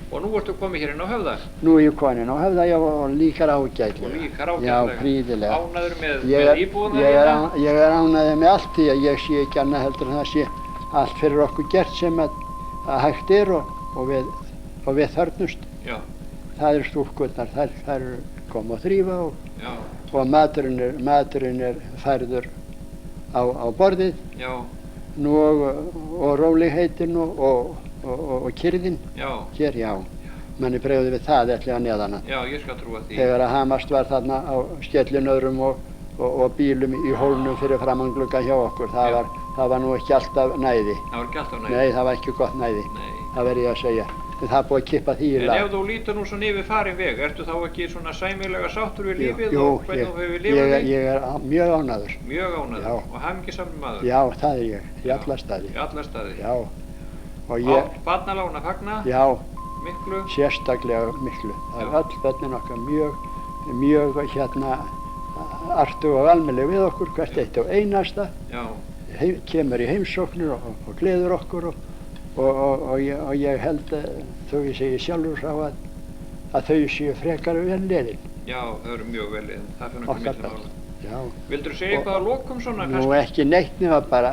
Og nú ertu komið hér inn á Höfða? Nú er ég komin inn á Höfða, já, og líkar ágætlega. Og líkar ágætlega? Já, prýðilega. Ánæður með íbúðuna hérna? Ég er ánæður með allt því að ég sé ekki annað heldur en það sé allt fyrir okkur gert sem að hægt er og við þörnust. Já. Það eru stúlkurnar, þær koma að þrífa og maturinn er færður á borðið. Já. Nú og róligheitin og kyrðin. Já. Hér, já. Manni bregði við það ætlilega neðan. Já, ég skal trúa því. Þegar að hamast var þarna á skellinöðrum og bílum í hólnum fyrir framanglugga hjá okkur, það var nú ekki alltaf næði. Það var ekki alltaf næði? Nei, það var ekki gott næði. Nei. Það verð ég að segja. Það er búið að kippa því í lag. En ef þú lítur nú svona yfir farin veg, ertu þá ekki svona sæmilega sáttur við lífið og hvernig þú hefur lifað því? Ég er mjög ánægður. Mjög ánægður? Og hamingjusamur maður? Já, það er ég. Í alla staði. Í alla staði? Já. Á barnalána fagna? Já. Miklu? Sérstaklega miklu. Það er öll börnin okkar mjög artug og almennileg við okkur, hvert eitt og einasta. Já. Kemur í heimsóknir og gleður okkur og ég held þó ég segi sjálfur frá að þau séu frekar vel liðin. Já, þau eru mjög vel liðin. Það fyrir náttúrulega milli mála. Já. Vildur þú segja eitthvað að lokum svona kannski? Nú ekki neitt nema bara,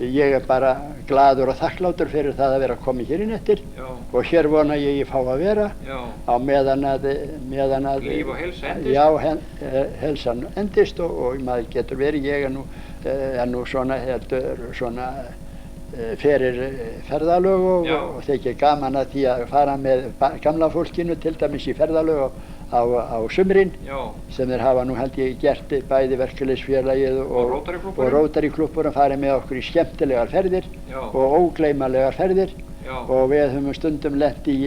ég er bara gladur og þakklátur fyrir það að vera komið hér inn eftir. Já. Og hér vona ég fá að vera. Já. Á meðan að líf og heilsa endist. Já, heilsan endist og maður getur verið. Ég er nú svona fyrir ferðalög og þykir gaman að því að fara með gamla fólkinu til dæmis í ferðalög á sumrin sem þeir hafa nú held ég gert bæði verkalýðsfélagið og Rótaríklúbburinn farið með okkur í skemmtilegar ferðir og ógleymanlegar ferðir og við höfum stundum lent í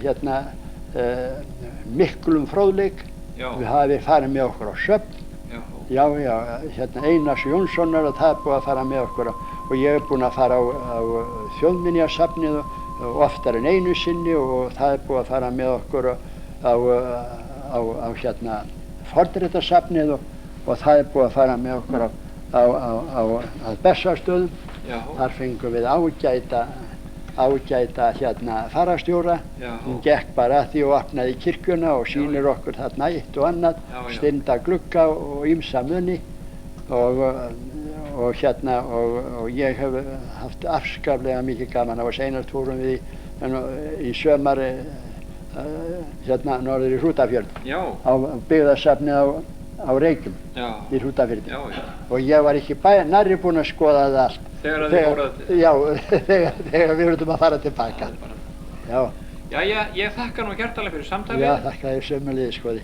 hérna miklum fróðleik. Við hafum farið með okkur á söfn. Hérna Einars Jónssonar og það er búið að fara með okkur og ég búinn að fara á Þjóðminjasafnið oftar en einu sinni og það er búið að fara með okkur á hérna Fornréttasafnið og það er búið að fara með okkur á Bessastöðum. Þar fengum við ágæta hérna fararstjóra. Hún gekk bara að því og opnaði kirkjuna og sýnir okkur þarna eitt og annað, stinda glugga og ýmsa muni og hérna og ég hef haft afskaplega mikið gaman. Það var seinast fórum við í sömar hérna norður í Hrútafjörð á byggðasafnið á Reykjum í Hrútafirði og ég var ekki nærri búinn að skoða það allt. Þegar við verðum að fara tilbaka. Jæja, ég þakka nú hjartanlega fyrir samtalið. Já, þakka þér sömuleiðis, skoði.